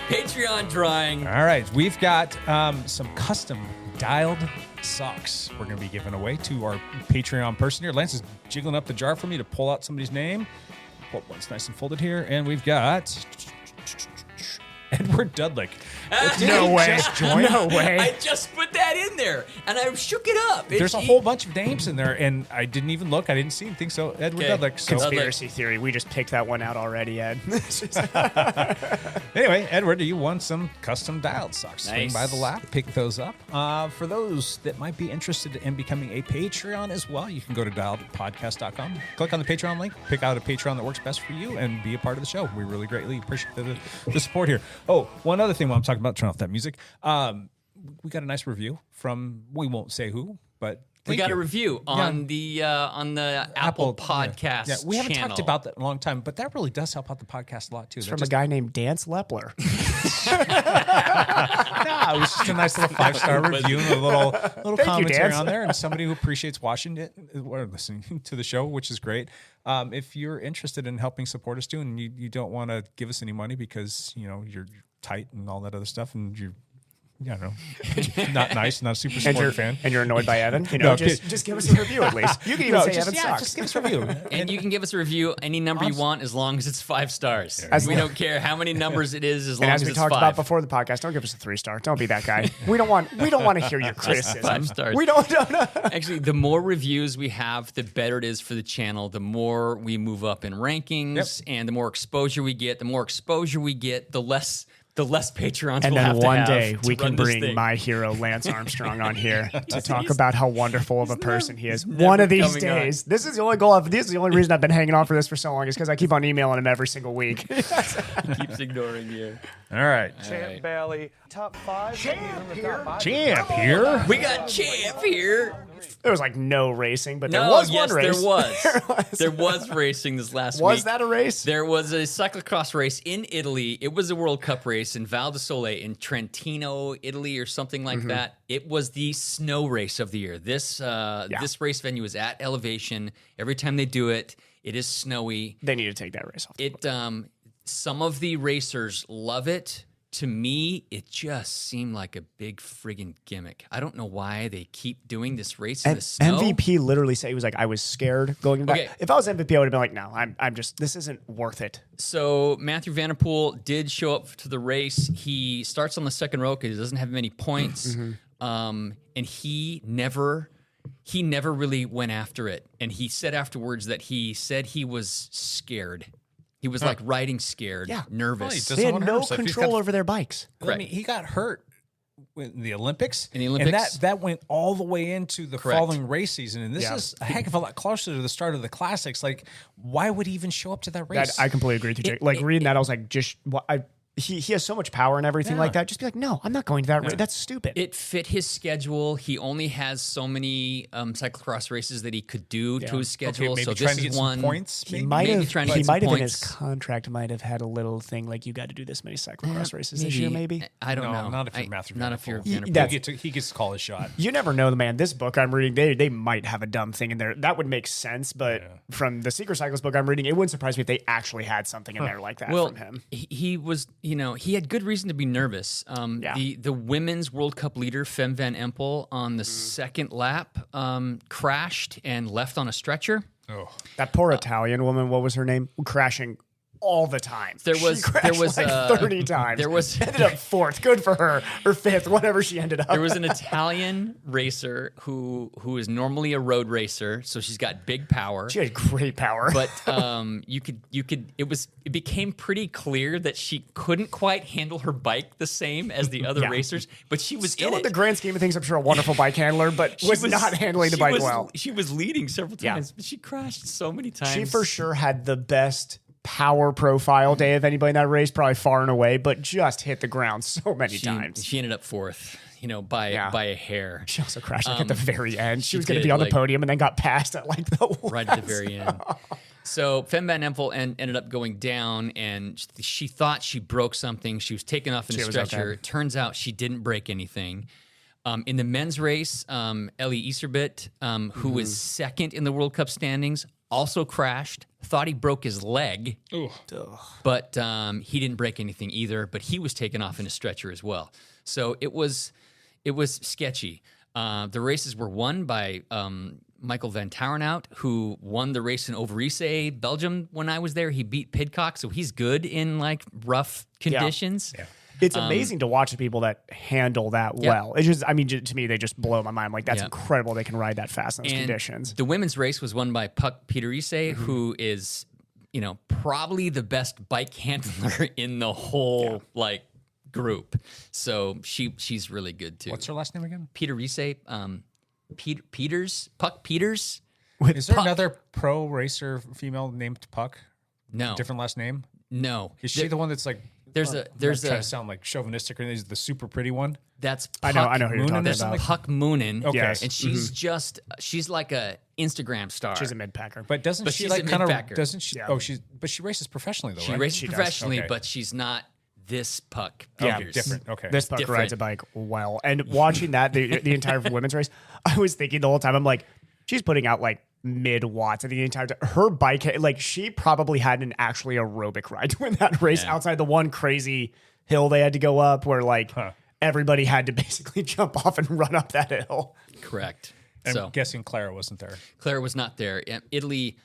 Patreon drawing. All right, we've got some custom dialed socks we're going to be giving away to our Patreon person here. Lance is jiggling up the jar for me to pull out somebody's name. Pull one's nice and folded here, and we've got Edward Dudlick. No way. Just joined. No way. I just put that in there, and I shook it up. There's a whole bunch of names in there, and I didn't even look. I didn't see anything. So Edward Okay. Dudlick. So Conspiracy theory. We just picked that one out already, Ed. anyway, Edward, you won some custom dialed socks. Swing Nice. by the lab, pick those up. For those that might be interested in becoming a Patreon as well, you can go to dialedpodcast.com, click on the Patreon link, pick out a Patreon that works best for you, and be a part of the show. We really greatly appreciate the support here. Oh, one other thing while I'm talking about, turn off that music. We got a nice review from, we won't say who, but We thank got you. a review on the Apple Podcast. Yeah, we haven't channel. talked about that in a long time, but that really does help out the podcast a lot too. It's from a guy named Dance Lepler. No, it was just a nice little 5-star review and a little Thank you, commentary Dan. on there, and somebody who appreciates watching it or listening to the show, which is great. If you're interested in helping support us too, and you don't want to give us any money because you're tight and all that other stuff, and you're I don't know, not nice, not a super and supportive fan. you're annoyed by Evan. No, just give us a review at least. You can even say Evan sucks. just give us a review. And you can give us a review any number you want as long as it's 5 stars. As We long- don't care how many numbers it is as long And as as we it's talked 5. about before the podcast, don't give us a 3-star. Don't be that guy. We don't want to hear your criticism. 5 stars. We don't. Actually, the more reviews we have, the better it is for the channel. The more we move up in rankings, and the more exposure we get. The more exposure we get, the less Patreons And we'll have then to one have day to we can run this bring thing. my hero Lance Armstrong on here to talk about how wonderful of a person he is. never One of these coming on. days. This is the only goal. This is the only reason I've been hanging on for this for so long is because I keep on emailing him every single week. keeps ignoring you. All right, Right. Bailey, top 5. Champ here. Champ here. We got Champ here. There was like no racing, but there No, was yes, one race. there was. There was racing this last week. Was that a race? There was a cyclocross race in Italy. It was a World Cup race in Val di Sole in Trentino, Italy, or something like that. It was the snow race of the year. This race venue is at elevation. Every time they do it, it is snowy. They need to take that race off. It some of the racers love it to me, it just seemed like a big friggin' gimmick. I don't know why they keep doing this race in the snow. MVP literally said he was like, I was scared going into Okay. that. If I was MVP, I would have been like, no, I'm just, this isn't worth it. So Matthew Vanderpool did show up to the race. He starts on the second row because he doesn't have many points, and he never really went after it. And he said afterwards that he said he was scared. He was like riding scared, nervous. doesn't They had wanna hurt no himself. He's control got- over their bikes. I mean, he got hurt in the Olympics. Olympics? And that went all the way into the Correct. following race season. And this is a heck of a lot closer to the start of the classics. Like, why would he even show up to that race? I completely agree with you, Jake. Like reading that, I was like, just he has so much power and everything like that. Just be like, no, I'm not going to that race. That's stupid. It fit his schedule. He only has so many cyclocross races that he could do to his schedule. maybe so trying this to get is some one. points. He maybe? might maybe have. trying to He get some might have in his points. contract might have had a little thing like you got to do this many cyclocross races this year. Maybe I don't No, know. not if you're Matthew Not if you're Vanderpool. Vanderpool. He gets to call his shot. you never know, man. This book I'm reading, they might have a dumb thing in there that would make sense. But from the Secret Cyclist book I'm reading, it wouldn't surprise me if they actually had something in there like that Well, from him. he was, he had good reason to be nervous. The women's World Cup leader, Fem Van Empel, on the second lap, crashed and left on a stretcher. That poor Italian woman, what was her name? Crashing all the time. There She was crashed like 30 times. there was ended up fourth. Good for her. Or fifth, whatever she ended up. There was an Italian racer who is normally a road racer, so she's got big power. She had great power. But it became pretty clear that she couldn't quite handle her bike the same as the other racers, but she was still in in the it. grand scheme of things, I'm sure a wonderful bike handler, but was not handling the bike well. She was leading several times, but she crashed so many times. She for sure had the best power profile day of anybody in that race, probably far and away, but just hit the ground so many times. She ended up fourth, by a hair. She also crashed at the very end. She was going to did, be on the podium and then got passed at the right at the very end. So Fem Van Empel ended up going down, and she thought she broke something. She was taken off in a stretcher. Okay. Turns out she didn't break anything. In the men's race, Ellie Iserbit, who was second in the World Cup standings, also crashed. Thought he broke his leg, but he didn't break anything either. But he was taken off in a stretcher as well. So it was sketchy. The races were won by Michael Van Taurenhout, who won the race in Overijse, Belgium. When I was there, he beat Pidcock, so he's good in rough conditions. Yeah. It's amazing to watch the people that handle that well. It's just, to me, they just blow my mind. Like, that's incredible. They can ride that fast in those conditions. The women's race was won by Puck Pieterse, who is, probably the best bike handler in the whole group. So she's really good too. What's her last name again? Pieterse, Puck Peters. Is there Puck. another pro racer female named Puck? No, Different last name? no. Is she the one that's There's I'm trying to sound chauvinistic, or is the super pretty one? That's I Puck know who you're talking There's about. Puck Moonen. Okay. Yes. And she's like a Instagram star. She's a mid-packer. But doesn't But she she's a kind of mid-packer. doesn't she? Yeah. Oh, but she races professionally though, She right? races She does. professionally, Okay. but she's not this Puck Yeah. Peters. Different. Okay. This Puck different. rides a bike well. And watching that, the entire women's race, I was thinking the whole time, I'm like, she's putting out mid watts. I think the entire time, her bike, she probably had an actually aerobic ride to win that race outside the one crazy hill they had to go up where everybody had to basically jump off and run up that hill. Correct. I'm So guessing Clara wasn't there. Clara was not there. Italy.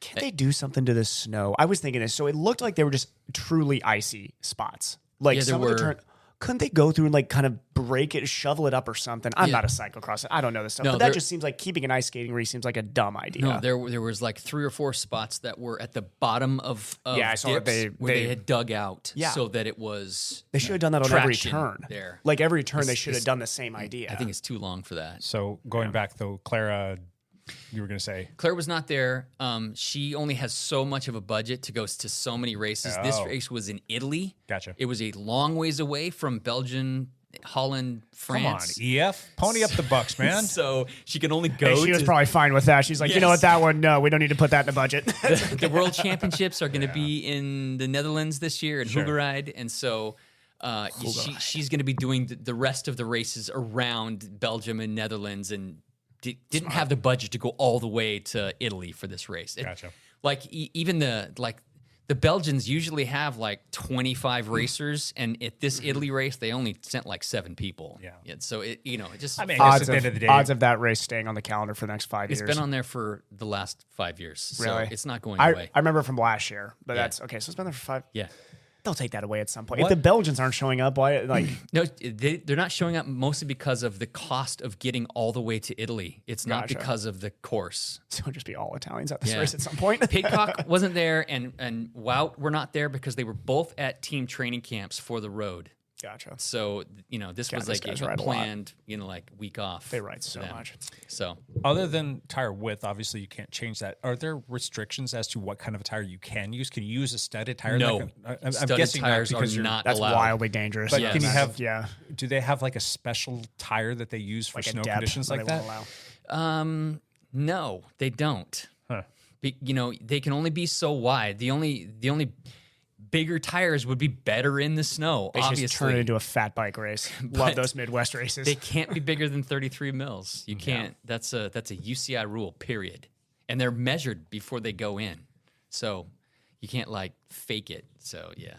Can't they do something to the snow? I was thinking this. So it looked like they were just truly icy spots. Yeah, Some there of the were. couldn't they go through and kind of break it, shovel it up or something? I'm not a cyclocross. I don't know this stuff. No, but that there- just seems like keeping an ice skating rink seems like a dumb idea. No, there was 3 or 4 spots that were at the bottom of Yeah, I saw that dips where they they- had dug out Yeah. so that it was. They should have done that on every traction turn. there. Like every turn, they It's- should have it's- done the same idea. I think it's too long for that. So going back though, Clara, you were going to say Claire was not there. She only has so much of a budget to go to so many races. This Oh. race was in Italy. Gotcha. It was a long ways away from Belgium, Holland, come on, France. EF, pony up the bucks, man. So she can only Hey, go she was to probably fine with that. She's like, you know what, Yes. that one, no, we don't need to put that in the budget. the World Championships are going to be in the Netherlands this year in Sure. Hoogeride, and so she's going to be doing the rest of the races around Belgium and Netherlands, and didn't have the budget to go all the way to Italy for this race. Gotcha. Even the the Belgians usually have like 25 racers, and at this Italy race, they only sent like 7 people. Yeah. So it just. I mean, I guess Odds at the end of the day, of that race staying on the calendar for the next 5 it's years. been on there for the last 5 years. Really? So it's not going I away. remember from last year, but Yeah. that's okay. So it's been there for 5. Yeah. They'll take that away at some point. If the Belgians aren't showing up, why? Like, No, they're not showing up mostly because of the cost of getting all the way to Italy. It's not Gotcha. because of the course. so it'll just be all Italians at this Yeah. race at some point. Pidcock wasn't there, and Wout were not there because they were both at team training camps for the road. Gotcha. So this God, was these like guys a ride a lot. planned, like week off. They ride for so them. much. So other than tire width, obviously you can't change that. Are there restrictions as to what kind of a tire you can use? Can you use a studded tire? No. I'm Studded guessing not tires are because you're not That's allowed. wildly dangerous. But Yes. can you have? Yeah. Do they have like a special tire that they use for Like a snow depth conditions where like they that? won't allow. No, they don't. Huh. They can only be so wide. The only bigger tires would be better in the snow. They should Obviously, just turn it into a fat bike race. Love those Midwest races. they can't be bigger than 33 mils. You can't. That's a UCI rule. Period. And they're measured before they go in, so you can't like fake it. So yeah,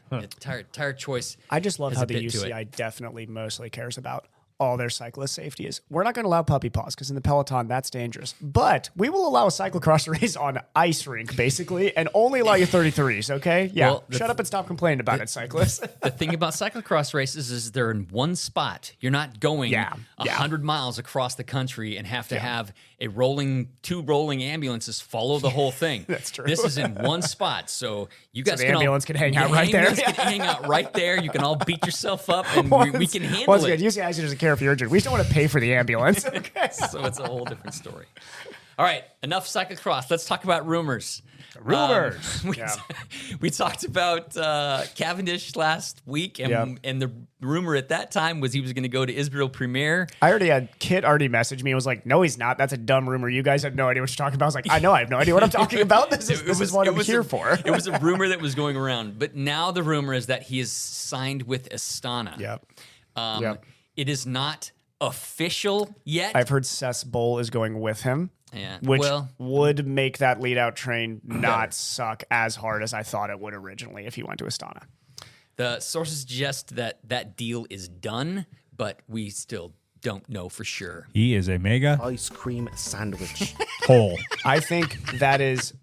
tire choice. I just love has how a the bit to it. UCI definitely mostly cares about all their cyclist safety is. We're not going to allow puppy paws because in the peloton, that's dangerous. But we will allow a cyclocross race on ice rink, basically, and only allow you 33s, okay? Yeah, Well, shut up and stop complaining about it, cyclists. The thing about cyclocross races is they're in one spot. You're not going Yeah, 100 miles across the country and have to have two rolling ambulances follow the whole thing. That's true. This is in one spot, so you guys the can ambulance can hang out right there. ambulance can hang out right there. You can all beat yourself up, and we can handle Once it. again, UCI actually doesn't care if you're injured. We just don't want to pay for the ambulance. Okay. So it's a whole different story. All right, enough cyclocross. Let's talk about rumors. Rumors. We talked about Cavendish last week, and the rumor at that time was he was going to go to Israel Premier. I already had Kit already messaged me and was like, no, he's not. That's a dumb rumor. You guys have no idea what you're talking about. I was like, I know, I have no idea what I'm talking about. This is what I'm here for. It was a rumor that was going around, but now the rumor is that he is signed with Astana. Yep. It is not official yet. I've heard Seth Bowl is going with him. Yeah, Which well- would make that lead out train not suck as hard as I thought it would originally if he went to Astana. The sources suggest that that deal is done, but we still don't know for sure. He is a mega Ice cream sandwich. hole. I think that is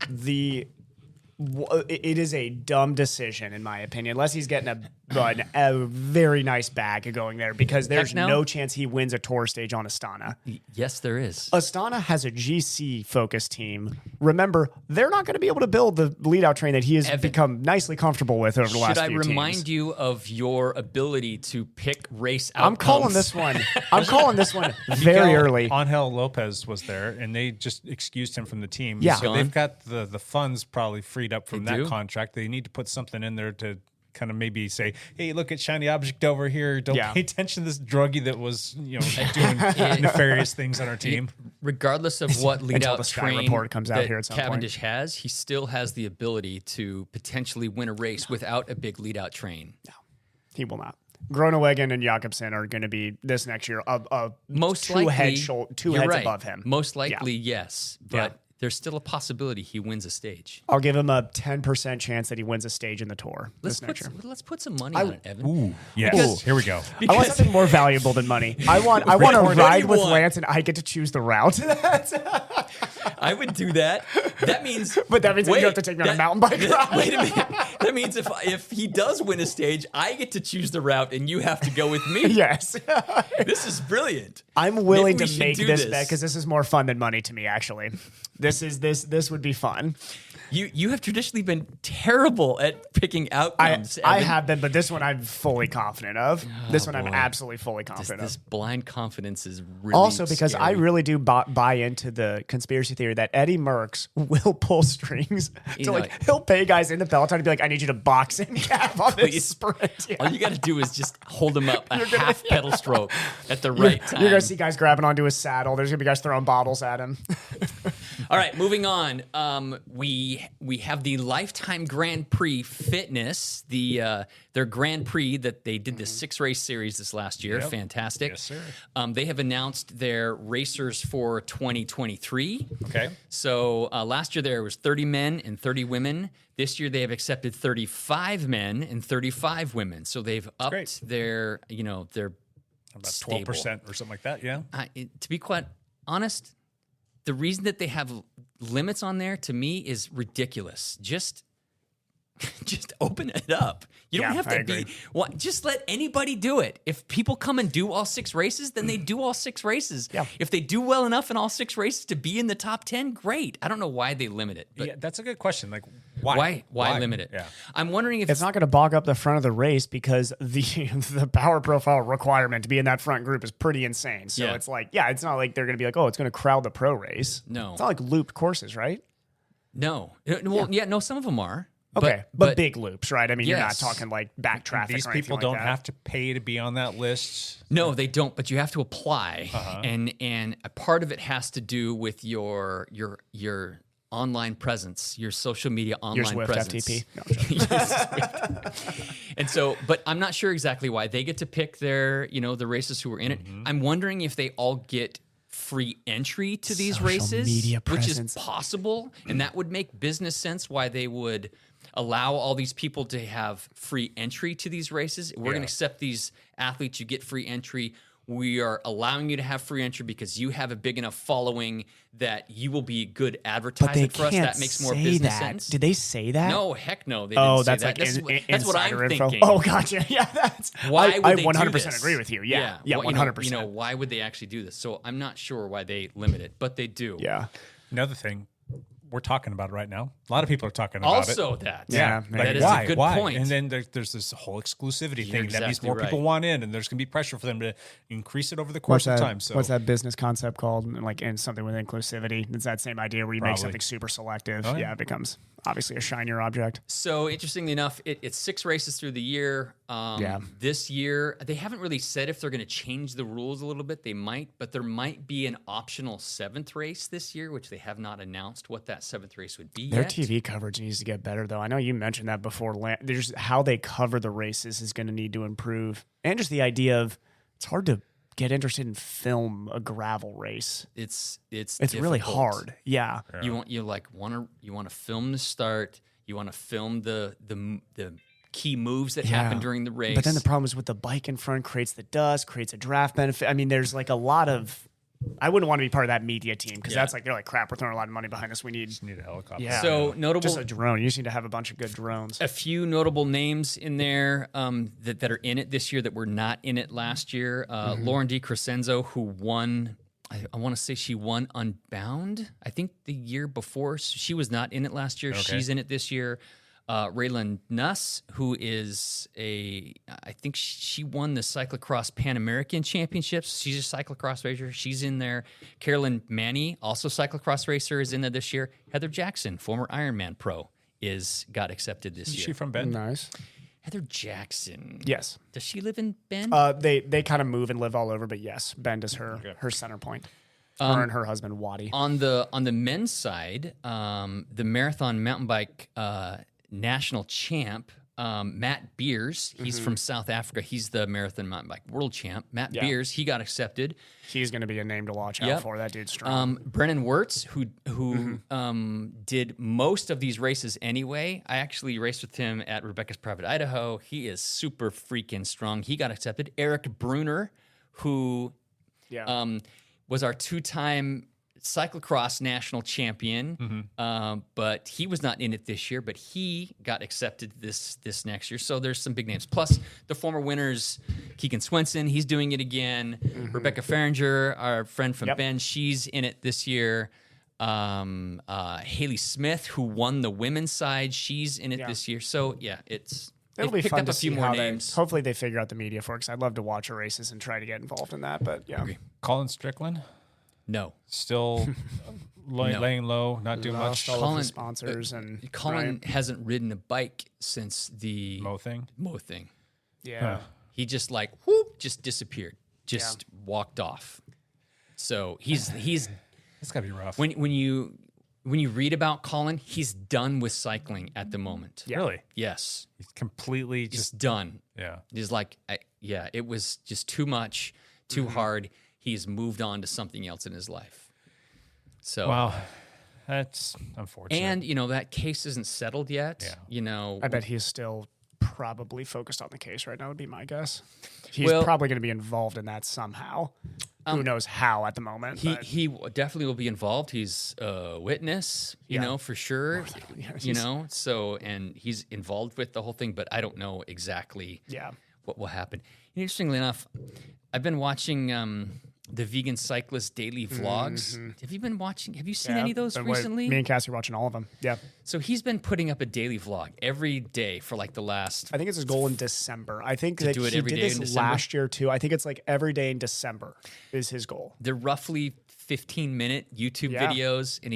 it is a dumb decision in my opinion, unless he's getting a very nice bag going there, because there's Heck no. no chance he wins a tour stage on Astana. Yes, there is. Astana has a GC focused team. Remember, they're not going to be able to build the lead out train that he has become nicely comfortable with over the last Should I few remind teams. you of your ability to pick race I'm outcomes? calling this one. I'm calling this one very Miguel early. Angel Lopez was there, and they just excused him from the team. Yeah. So Gone. they've got the funds probably freed up from They that do? contract. They need to put something in there to kind of maybe say, hey, look at shiny object over here. Don't Yeah. pay attention to this druggie that was doing nefarious things on our team. Regardless of what lead Until out the Sky train report comes out that here at some point. Cavendish has, he still has the ability to potentially win a race without a big lead out train. He will not. Groenewegen and Jakobsen are going to be this next year Most two likely, heads you're right. above him. Most likely, yes, but Yeah. there's still a possibility he wins a stage. I'll give him a 10% chance that he wins a stage in the tour Let's this next year. put some money on it, Evan. Ooh, yes. Here we go. I want something more valuable than money. I want to What do ride you with want? Lance and I get to choose the route. I would do that. That means, But that means that you have to take me on a mountain bike ride. Wait a minute. That means if he does win a stage, I get to choose the route, and you have to go with me. Yes. This is brilliant. I'm willing Maybe we to should make do this bet because this is more fun than money to me, actually. This would be fun. You have traditionally been terrible at picking outcomes. I Evan. have been, but this one I'm fully confident of. This one I'm absolutely fully confident This of. blind confidence is really Also, because I scary. really do buy into the conspiracy theory that Eddie Merckx will pull strings You to know, he'll pay guys in the peloton to be like, I need you to box in Cap on this sprint. Yeah. all you got to do is just hold him up a half pedal stroke at the right time. You're gonna see guys grabbing onto his saddle. There's gonna be guys throwing bottles at him. All All right, moving on. We have the Lifetime Grand Prix Fitness, their Grand Prix that they did the 6-race series this last year. Yep. Fantastic. Yes, sir. They have announced their racers for 2023. Okay. So last year there was 30 men and 30 women. This year they have accepted 35 men and 35 women. So they've upped great. their About stable. 12% or something like that. Yeah. To be quite honest, the reason that they have limits on there to me is ridiculous. Just open it up. You don't Yeah, have I to agree. be. Just let anybody do it. If people come and do all 6 races, then they do all 6 races. Yeah. If they do well enough in all 6 races to be in the top 10, great. I don't know why they limit it. But Yeah, that's a good question. Like, why? why limit it? Yeah. I'm wondering if It's not going to bog up the front of the race because the power profile requirement to be in that front group is pretty insane. So Yeah. it's like, it's not like they're going to be like, oh, it's going to crowd the pro race. No. It's not like looped courses, right? no. Well, no, some of them are. Okay, but big loops, right? I mean, you're not Yes. talking like back traffic. These or anything people like don't that. have to pay to be on that list. No, they don't. But you have to apply, and a part of it has to do with your online presence, your social media Your online Zwift presence. FTP. No, I'm joking. Your Zwift. And so, but I'm not sure exactly why they get to pick their, the racers who are in it. I'm wondering if they all get free entry to these Social races, media which presence. is possible, and that would make business sense why they would allow all these people to have free entry to these races. We're going to accept these athletes. You get free entry. We are allowing you to have free entry because you have a big enough following that you will be good But they advertising for us. can't That makes more say business that. sense. Did they say that? No, heck no. They didn't Oh, say that's that. like That's what I'm insider info. thinking. Oh, gotcha. Yeah, that's Why would I they do 100% this? agree with you. Yeah, yeah, Well, 100%. why would they actually do this? So I'm not sure why they limit it, but they do. Yeah. Another thing, we're talking about it right now. A lot of people are talking about it. Also, that. Yeah, that is why? a good Why? point. And then there's this whole exclusivity You're thing that means exactly more people right. want in, and there's going to be pressure for them to increase it over the course of time. So What's that business concept called? Like in something with inclusivity. It's that same idea where you make Probably. something super selective. Oh, yeah, yeah. it becomes obviously a shinier object. So interestingly enough, it's 6 races through the year. This year, they haven't really said if they're going to change the rules a little bit. They might, but there might be an optional 7th race this year, which they have not announced what that 7th race would be Their yet. TV coverage needs to get better, though. I know you mentioned that before. There's how they cover the races is going to need to improve, and just the idea of it's hard to get interested in film a gravel race. It's really difficult. hard. Yeah. You want to film the start. You want to film the key moves that happen during the race. But then the problem is with the bike in front creates the dust, creates a draft benefit. I mean, there's like a lot of. I wouldn't want to be part of that media team because that's like they're like crap. We're throwing a lot of money behind us. We need need a helicopter. yeah. So notable. Just a drone. You just need to have a bunch of good drones. A few notable names in there that are in it this year that were not in it last year. Lauren D. Crescenzo, who won, I want to say she won Unbound, I think the year before. So she was not in it last year. Okay. She's in it this year. Raylan Nuss, who is I think she won the cyclocross Pan American Championships. She's a cyclocross racer. She's in there. Carolyn Manny, also cyclocross racer, is in there this year. Heather Jackson, former Ironman pro, got accepted this Is year. she from Bend? Nice. Heather Jackson. Yes. Does she live in Bend? They kind of move and live all over, but yes, Bend is her center point. Her and her husband Waddy. On the men's side, the marathon mountain bike national champ, Matt Beers. He's from South Africa. He's the marathon mountain bike world champ. Matt Beers, he got accepted. He's going to be a name to watch out Yep. for. That dude's strong. Brennan Wirtz, who did most of these races anyway. I actually raced with him at Rebecca's Private Idaho. He is super freaking strong. He got accepted. Eric Bruner, who was our 2-time cyclocross national champion, but he was not in it this year, but he got accepted this next year. So there's some big names. Plus the former winners, Keegan Swenson, he's doing it again. Rebecca Farringer, our friend from Bend, she's in it this year. Haley Smith, who won the women's side, she's in it this year. So yeah, It'll be picked fun up to a few see more how names. hopefully they figure out the media for it because I'd love to watch her races and try to get involved in that. But yeah, Colin Strickland No. still laying low, not doing much. lost all of Colin- the sponsors and Colin hasn't ridden a bike since the Mo thing. Mo thing. yeah. He just just disappeared, just walked off. So he's It's gotta be rough. when you when you read about Colin, he's done with cycling at the moment. Really? Yes, He's completely he's just done. yeah. He's like, it was just too much, too hard. He's moved on to something else in his life. So, Wow, that's unfortunate. and that case isn't settled yet. Yeah. I bet he's still probably focused on the case right now, would be my guess. He's Well- probably going to be involved in that somehow. Who knows how at the moment. but- He definitely will be involved. He's a witness, for sure. So, and he's involved with the whole thing, but I don't know exactly what will happen. Interestingly enough, I've been watching the Vegan Cyclist daily vlogs. Have you been watching? Have you seen any of those recently? Me and Cassie are watching all of them. Yeah. So he's been putting up a daily vlog every day for like the last. I think it's his goal in December. I think that do it he every did day in this December? last year too. I think it's like every day in December is his goal. They're roughly 15-minute YouTube Yeah. videos, and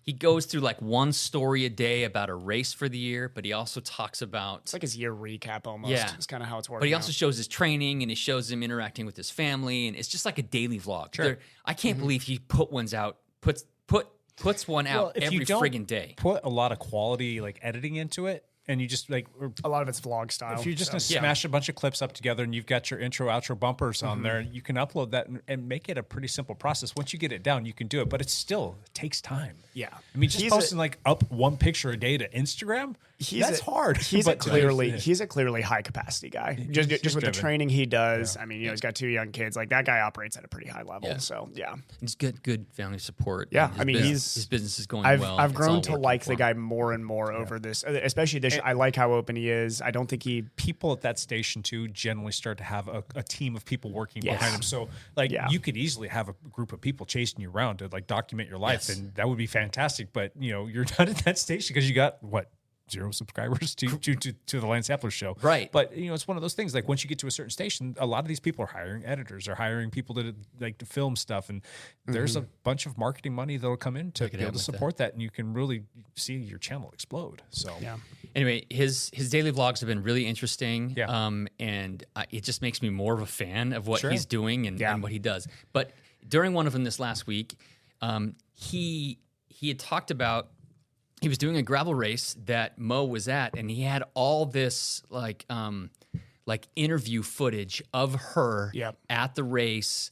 he goes through like one story a day about a race for the year, but he also talks about It's like his year recap almost. Yeah. It's kind of how it's working. but he out. also shows his training and he shows him interacting with his family, and it's just like a daily vlog. I can't believe he puts one out if you every don't friggin' day. put a lot of quality like editing into it, and you just like a lot of it's vlog style. if you're just gonna Yeah. smash a bunch of clips up together and you've got your intro outro bumpers on there, you can upload that and make it a pretty simple process. Once you get it down, you can do it, but it takes time. Yeah. I mean, just He's a- posting like up one picture a day to Instagram, that's hard. He's But he's a clearly high capacity guy. Just with the driven. training he does. I mean, he's got 2 young kids. Like that guy operates at a pretty high level. Yeah. So yeah. He's good family support. Yeah, and I mean, his business is going I've well. I've It's grown all to working like for the him. guy more and more over this, especially this. I like how open he is. I don't think he. people at that station too generally start to have a team of people working Yes. behind them. So like Yeah. you could easily have a group of people chasing you around to like document your life, Yes. and that would be fantastic. But you're not at that station because you got 0 subscribers to the Lance Hepler show. Right. But it's one of those things, like once you get to a certain station, a lot of these people are hiring editors, are hiring people to film stuff. And there's a bunch of marketing money that'll come in to be able to support that. And you can really see your channel explode. So Yeah. Anyway, his daily vlogs have been really interesting. Yeah. And it just makes me more of a fan of what Sure. he's doing and what he does. But during one of them this last week, he had talked about he was doing a gravel race that Mo was at, and he had all this like interview footage of her Yep. at the race,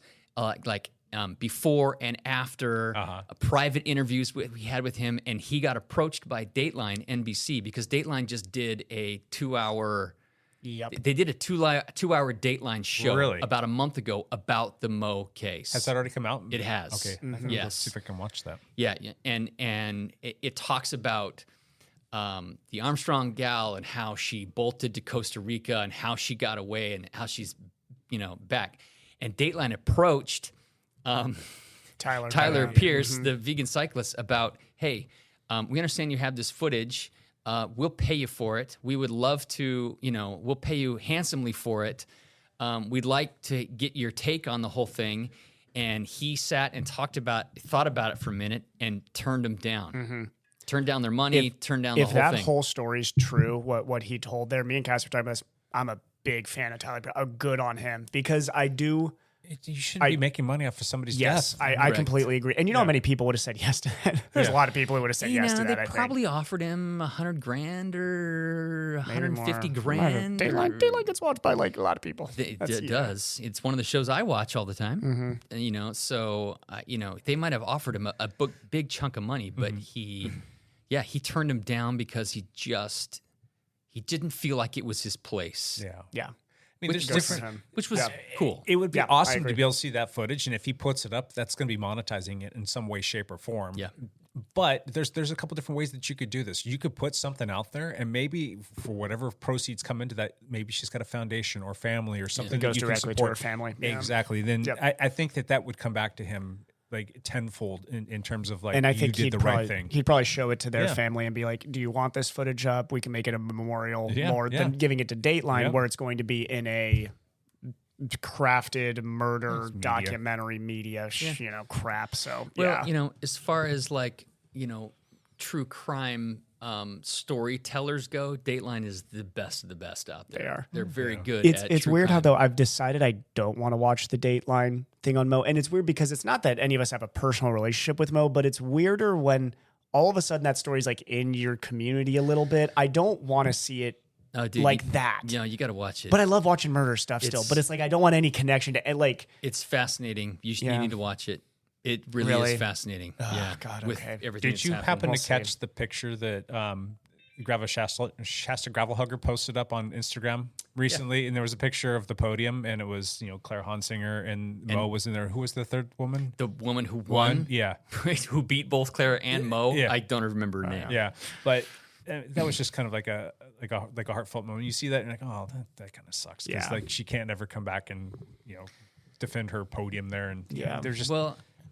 before and after private interviews we had with him, and he got approached by Dateline NBC because Dateline just did a 2-hour. Yep. They did a 2-hour Dateline show Really? about a month ago about the Mo case. has that already come out? It has. Okay. Yes. Let's see if I can watch that. Yeah, and it talks about the Armstrong gal and how she bolted to Costa Rica and how she got away and how she's back. And Dateline approached Tyler Pierce, the vegan cyclist, about, hey, we understand you have this footage. We'll pay you for it. We would love to, we'll pay you handsomely for it. We'd like to get your take on the whole thing. And he sat and thought about it for a minute and turned them down. Turned down their money, turned down the whole If that thing. whole story's true, what he told there, me and Cass were talking about this. I'm a big fan of Tyler. Good on him because I do. You shouldn't be making money off of somebody's Yes, death. I Correct. completely agree. And how many people would have said yes to that? There's a lot of people who would have said yes to that. They I think. probably offered him $100,000 or Maybe more. $150,000. Dateline gets watched by like a lot of people. It That's- yeah. does. It's one of the shows I watch all the time. So they might have offered him a big chunk of money, but he turned him down because he didn't feel like it was his place. Yeah. Yeah. I mean, Which, there's was, different. which was cool. It would be Yeah, I awesome agree. to be able to see that footage, and if he puts it up, that's going to be monetizing it in some way, shape, or form. Yeah. But there's a couple different ways that you could do this. You could put something out there, and maybe for whatever proceeds come into that, maybe she's got a foundation or family or something It goes that you directly can to support. her family. Yeah. Exactly. Then Yep. I think that would come back to him like tenfold in terms of like, And I you think did he'd the probably, right thing. he'd probably show it to their Yeah. family and be like, do you want this footage up? We can make it a memorial Yeah, more yeah. than giving it to Dateline Yep. where it's going to be in a crafted murder It's media. documentary media, crap. So, Well, yeah. as far as like, true crime storytellers go, Dateline is the best of the best out there. They are. They're very good It's at it's true weird how crime. though I've decided I don't want to watch the Dateline thing on Mo, and it's weird because it's not that any of us have a personal relationship with Mo, but it's weirder when all of a sudden that story's like in your community a little bit. I don't want to see it Dude, like that. You got to watch it. But I love watching murder stuff still. But it's like I don't want any connection to it. Like it's fascinating. You need to watch it. It really Really? is fascinating. Oh, God, with okay. everything. Did you that's happen happened. to catch the picture that Shasta Gravel Hugger posted up on Instagram recently? And there was a picture of the podium, and it was Claire Hansinger and Mo was in there. Who was the third woman? The woman who won? Yeah, who beat both Claire and Mo? Yeah. I don't remember her name. yeah. But that was just kind of like a heartfelt moment. You see that, and you're like, oh, that kind of sucks because Yeah. like she can't ever come back and defend her podium there, and there's just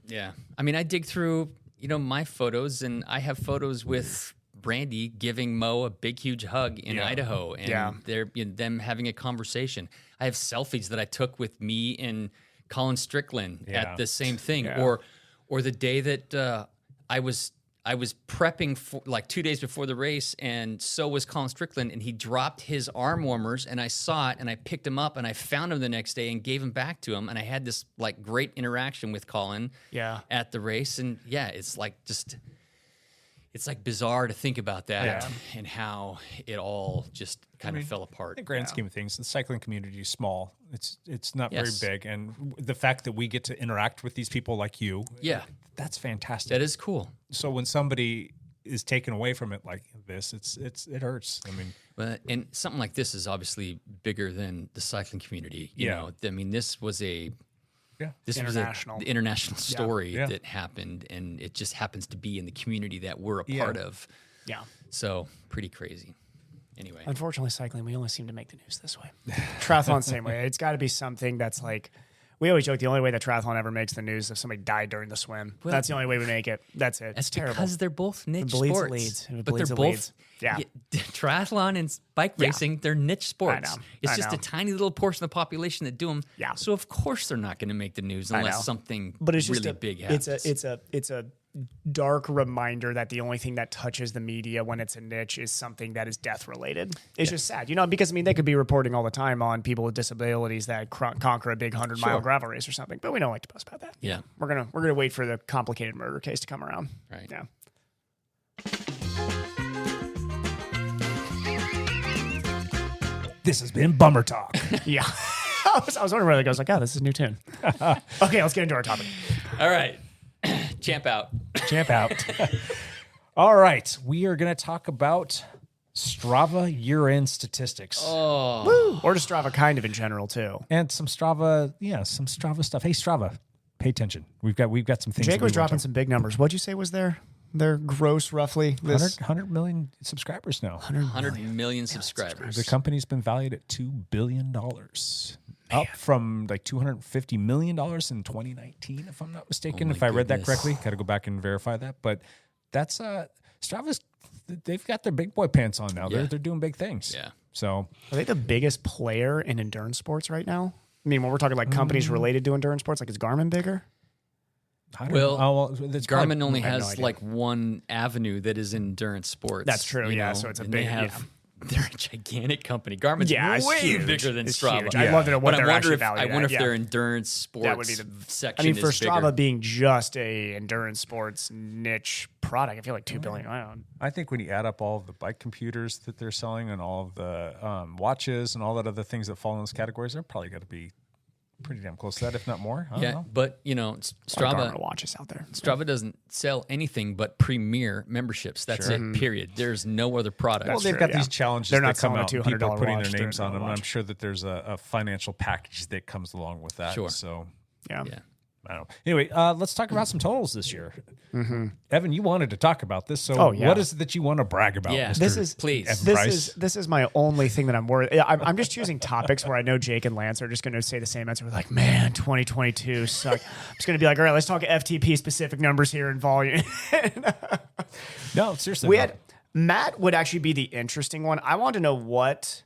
Yeah. I mean, I dig through, my photos, and I have photos with Brandy giving Mo a big, huge hug in Idaho, and they're them having a conversation. I have selfies that I took with me and Colin Strickland at the same thing, or the day that I was prepping for like 2 days before the race, and so was Colin Strickland, and he dropped his arm warmers, and I saw it, and I picked him up, and I found him the next day and gave him back to him, and I had this like great interaction with Colin at the race, and it's like it's like bizarre to think about that and how it all just kind of fell apart. In the grand scheme of things, the cycling community is small. It's not Yes. very big, and the fact that we get to interact with these people like you, that's fantastic. That is cool. So when somebody is taken away from it like this, it hurts. I mean, And something like this is obviously bigger than the cycling community. You know, I mean, this was the international story that happened, and it just happens to be in the community that we're a part of. Yeah. So pretty crazy. Anyway, Unfortunately, cycling, we only seem to make the news this way. Triathlon, same way. It's got to be something that's like, we always joke the only way that triathlon ever makes the news is if somebody died during the swim. That's the only way we make it. That's it. that's It's terrible. because they're both niche bleeds, it sports. leads. It But bleeds, they're it both leads. Yeah. triathlon and bike racing. They're niche sports. know. It's I just know. a tiny little portion of the population that do them. Yeah. So of course they're not going to make the news know. unless something But it's really just big happens. it's a dark reminder that the only thing that touches the media when it's a niche is something that is death related. It's just sad, because they could be reporting all the time on people with disabilities that conquer a big 100-mile gravel race or something, but we don't like to post about that. Yeah. We're gonna wait for the complicated murder case to come around. Right. Yeah. this has been Bummer Talk. Yeah. I was wondering where that goes. Like, this is a new tune. Okay, let's get into our topic. All right. Champ out. Champ out. All right, we are going to talk about Strava year-end statistics. Oh. Or just Strava kind of in general too. And some Strava stuff. Hey, Strava, pay attention. We've got some things. Jake that was we want dropping to- some big numbers. What'd you say was their gross roughly? 100 million subscribers now. 100 million subscribers. The company's been valued at $2 billion, up from like $250 million in 2019, if I'm not mistaken. Oh my if I read that goodness. correctly, got to go back and verify that. But that's Strava's. They've got their big boy pants on now. Yeah. They're doing big things. Yeah. So Are they the biggest player in endurance sports right now? I mean, when we're talking like companies related to endurance sports, like is Garmin bigger? I don't Well, know. That's Garmin probably- only I have no has idea. like one avenue that is endurance sports. That's true, you yeah, know, so it's a and big- they have. They're a gigantic company. Garmin's Yeah, it's way huge. bigger than It's Strava. huge. I'd love to know what But they're I wonder actually if valued I wonder at. if their endurance sports That would be the section I mean, for is Strava bigger. being just a endurance sports niche product, I feel like $2 billion. I don't. I think when you add up all of the bike computers that they're selling and all of the watches and all that other things that fall in those categories, they're probably got to be pretty damn close to that, if not more. I don't Yeah, know. but Strava Garmin watches out there. Strava doesn't sell anything but premier memberships. That's it. Period. There's no other product. Well, they've true, got yeah. these challenges They're that not come selling a out. And people are $200 putting watch their to names on them, and watch. I'm sure that there's a financial package that comes along with that. Sure. So, Yeah. yeah. I don't know. Anyway, let's talk about some totals this year. Evan, you wanted to talk about this, so Oh, yeah. what is it that you want to brag about? Yeah. Mr. This is Please. Evan This Price? is my only thing that I'm worried. I'm just choosing topics where I know Jake and Lance are just going to say the same answer. We're like, man, 2022 sucked. I'm just going to be like, all right, let's talk FTP specific numbers here and volume. No, seriously. We no. had Matt would actually be the interesting one. I want to know what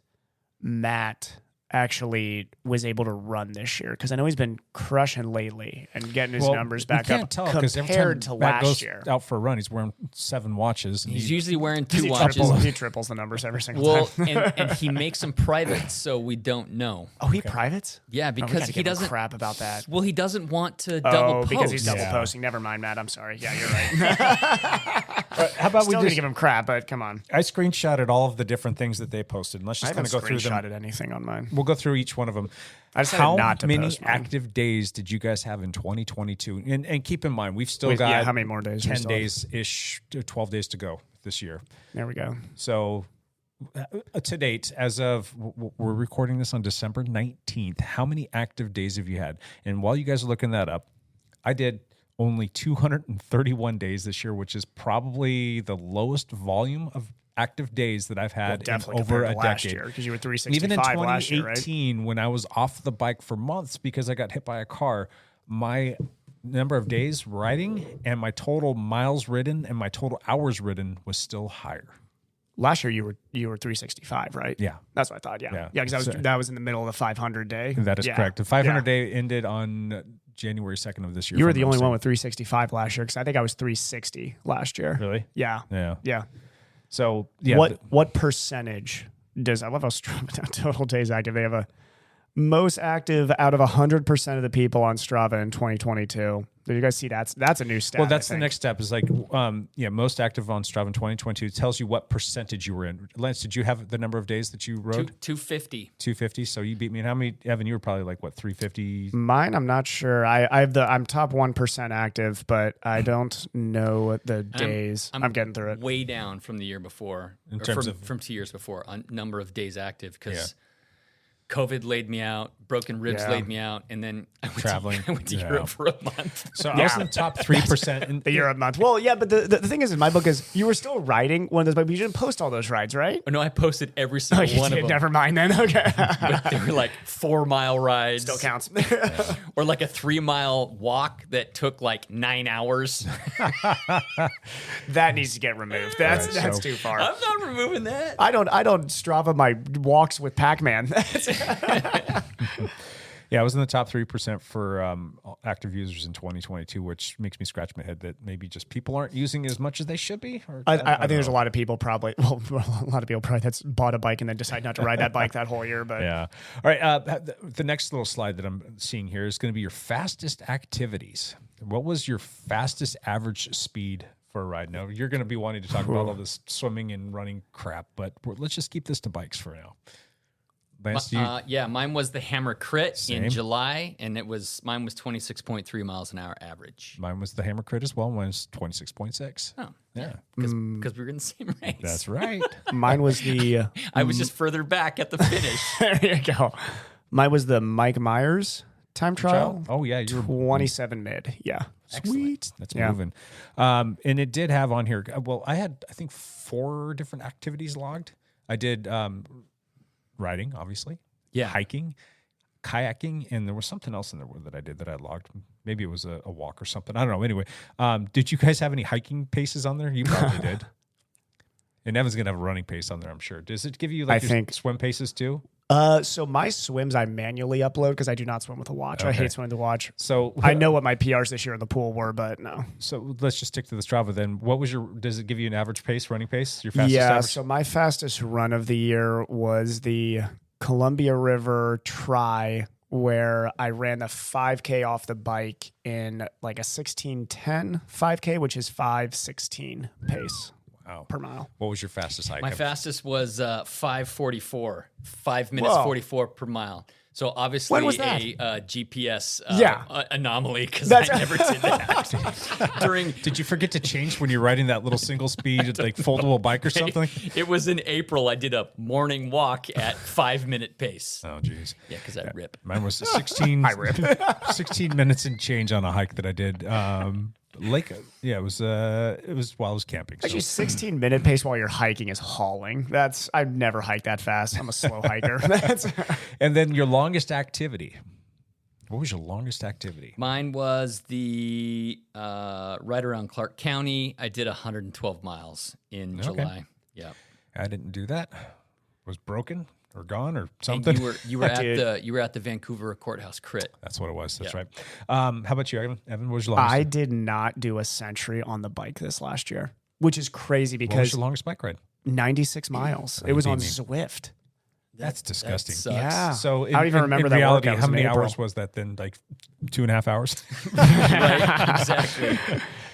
Matt actually was able to run this year because I know he's been crushing lately and getting his Well, numbers back we can't up tell, 'cause every time compared to Matt last goes year. out for a run, he's wearing 7 watches. And He's he- usually wearing He 2 watches. triples the numbers every single Well, time. and he makes them private, so we don't know. Oh, he privates? Yeah, Oh, we because gotta he give him doesn't. crap about that. Well, he doesn't want to double post. because he's double Yeah. posting. Never mind, Matt. I'm sorry. Yeah, you're right. How about Still we gonna just give him crap, but come on. I screenshotted all of the different things that they posted. And let's I just kind haven't of go through them. screenshotted anything on mine. We'll go through each one of them. I decided How not to many post mine. active days did you guys have in 2022? And keep in mind, we've still Wait, got yeah, how many more days we 10 still have? days-ish, 12 days to go this year. There we go. So to date, as of we're recording this on December 19th, how many active days have you had? And while you guys are looking that up, I did only 231 days this year, which is probably the lowest volume of active days that I've had in Definitely over a compared to last decade. year, because you were Even in 365 last year, right? 2018, when I was off the bike for months because I got hit by a car, my number of days riding and my total miles ridden and my total hours ridden was still higher. Last year you were 365, right? Yeah. That's what I thought. Yeah. Yeah, because that was in the middle of the 500 day. That is Yeah. correct. The 500 Yeah. day ended on January 2nd of this year. You if were I'm the not only one mistaken. with 365 last year, because I think I was 360 last year. Really? Yeah. Yeah. Yeah. So yeah, What percentage does I love how Strava total days active? They have a most active out of 100% of the people on Strava in 2022. Did you guys see that? That's a new stat. well, that's I the think. next step is like, most active on Strava in 2022 tells you what percentage you were in. Lance, did you have the number of days that you rode? 250. 250. So you beat me. And how many, Evan, you were probably like what, 350? Mine, I'm not sure. I'm top 1% active, but I don't know the days. I'm getting through it. Way down from the year before, In or terms from, of- from 2 years before, on number of days active, because COVID laid me out, broken ribs Yeah. laid me out, and then I went Traveling. I went to Yeah. Europe for a month. So I was in the top 3%. And The year a month. Well, yeah, but the thing is, in my book, is you were still riding one of those, but you didn't post all those rides, right? Oh, no, I posted every Oh, single you one did. of them. Never mind then. Okay. But they were like 4 mile rides. Still counts. Or like a 3 mile walk that took like 9 hours. That needs to get removed. That's All right, that's so- too far. I'm not removing that. I don't Strava my walks with Pac-Man. Yeah, I was in the top 3% for active users in 2022, which makes me scratch my head that maybe just people aren't using as much as they should be. Or, I don't think there's a know. lot of people probably, a lot of people probably that's bought a bike and then decide not to ride that bike that whole year. But Yeah. All right. The next little slide that I'm seeing here is going to be your fastest activities. What was your fastest average speed for a ride? Now, you're going to be wanting to talk about all this swimming and running crap, but let's just keep this to bikes for now. Lance, do you, Yeah, mine was the Hammer Crit Same. in July, and mine was 26.3 miles an hour average. mine was the Hammer Crit as well. Mine was 26.6. Oh, Yeah. because we were in the same race. That's right. mine was the I was just further back at the finish. there you go. Mine was the Mike Myers time trial. Oh, yeah. You were 27 mid. Yeah. Sweet. That's Yeah. moving. And it did have on here, well, I had, I think, 4 different activities logged. I did riding, obviously. Yeah. Hiking, kayaking, and there was something else in there that I did that I logged. Maybe it was a walk or something. I don't know. Anyway, did you guys have any hiking paces on there? You probably did. And Evan's going to have a running pace on there, I'm sure. Does it give you like I your think- swim paces too? So my swims I manually upload because I do not swim with a watch. I Okay. hate swimming with a watch. So I know what my PRs this year in the pool were, but no. So let's just stick to the Strava then. What was does it give you an average pace, running pace? Your fastest Yeah, average? so my fastest run of the year was the Columbia River Tri, where I ran the 5K off the bike in like a 16:10 5K, which is 5:16 pace Wow. per mile. What was your fastest hike? My fastest was 5:44, 5 minutes Whoa. 44 per mile. So obviously When was that? a GPS Yeah. Anomaly because I never did that. Did you forget to change when you're riding that little single speed like foldable bike or something? It was in April. I did a morning walk at 5 minute pace. Oh, geez. Yeah, because I rip. Mine was 16. 16 minutes and change on a hike that I did. It was while I was camping. So. Actually, 16-minute pace while you're hiking is hauling. I've never hiked that fast. I'm a slow hiker. And then your longest activity. What was your longest activity? Mine was the right around Clark County. I did 112 miles in July. Yeah. I didn't do that. Was broken or gone or And something. you were at the Vancouver Courthouse Crit. That's what it was. That's Yeah. right. How about you, Evan? Evan, what was your longest? I did not do a century on the bike this last year, which is crazy What was because your longest bike ride? 96 miles. It was on beat me. Zwift. That's disgusting. sucks. Yeah. So I don't even remember in that reality, workout. It how was in many April. hours was that then? Like 2.5 hours? Right? Exactly.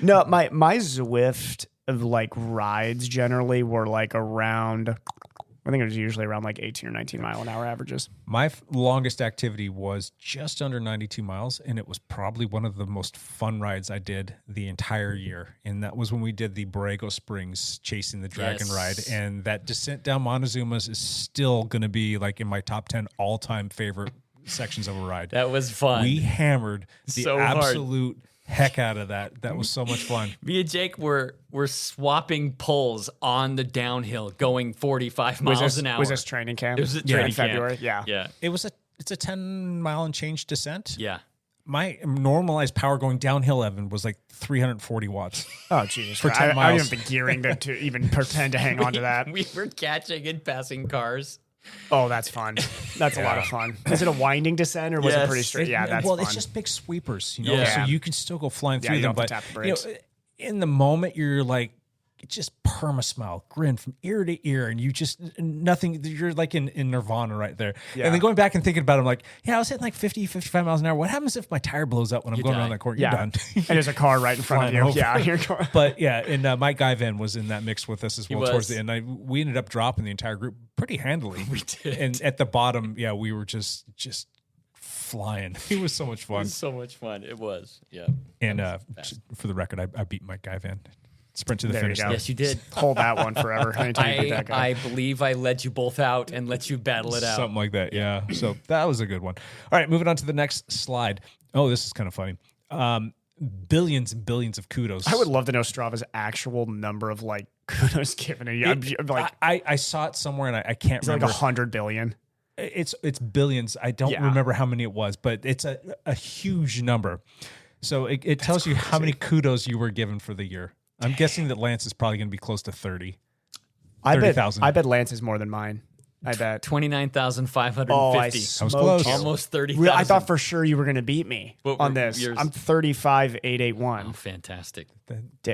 No, my Zwift of like rides generally were like around, I think it was usually around like 18 or 19 mile an hour averages. My longest activity was just under 92 miles, and it was probably one of the most fun rides I did the entire year. And that was when we did the Borrego Springs Chasing the Dragon ride. And that descent down Montezuma's is still going to be like in my top 10 all-time favorite sections of a ride. That was fun. We hammered the So hard. absolute heck out of that. That was so much fun. Me and Jake were swapping poles on the downhill, going 45 miles an hour. Was this training camp? It was a in training February. camp. Yeah. Yeah. It's a 10 mile and change descent. Yeah. My normalized power going downhill, Evan, was like 340 watts. Oh, Jesus. For 10 I don't miles. have the gearing to even pretend to hang on to that. We were catching and passing cars. Oh, that's fun. That's a lot of fun. Is it a winding descent or was it Yes. pretty straight? Yeah, that's well, fun. it's just big sweepers, so Yeah. you can still go flying through you them. don't But have to tap the brakes. in the moment, you're like, just perma smile, grin from ear to ear, and you just nothing. You're like in nirvana right there. Yeah. And then going back and thinking about it, I'm like, yeah, I was hitting like 50, 55 miles an hour. What happens if my tire blows out when I'm going die. around that corner? Yeah. You're done. And there's a car right in front of Flying you. over. Yeah, you're going. But yeah, and Mike Guyvan was in that mix with us as well was. towards the end. We ended up dropping the entire group pretty handily. We did. And at the bottom, yeah, we were just flying. It was so much fun. So much fun. It was. Yeah. And for the record, I beat Mike Guyvan. Sprint to the There you finish. go. line. Yes, you did. Hold that one forever. Anytime you beat that guy. I believe I led you both out and let you battle it out. Something like that, yeah. So that was a good one. All right, moving on to the next slide. Oh, this is kind of funny. Billions and billions of kudos. I would love to know Strava's actual number of like kudos given to you. I'm like, I saw it somewhere, and I can't it's like remember. 100 billion. It's billions. I don't Yeah. remember how many it was, but it's a huge number. So it tells you how many kudos you were given for the year. I'm guessing that Lance is probably going to be close to 30. I 30,000. bet Lance is more than mine. I bet. 29,550. Oh, I I was smoked close. you. Almost 30,000. I thought for sure you were going to beat me What on were this. yours? I'm 35,881. Oh, fantastic.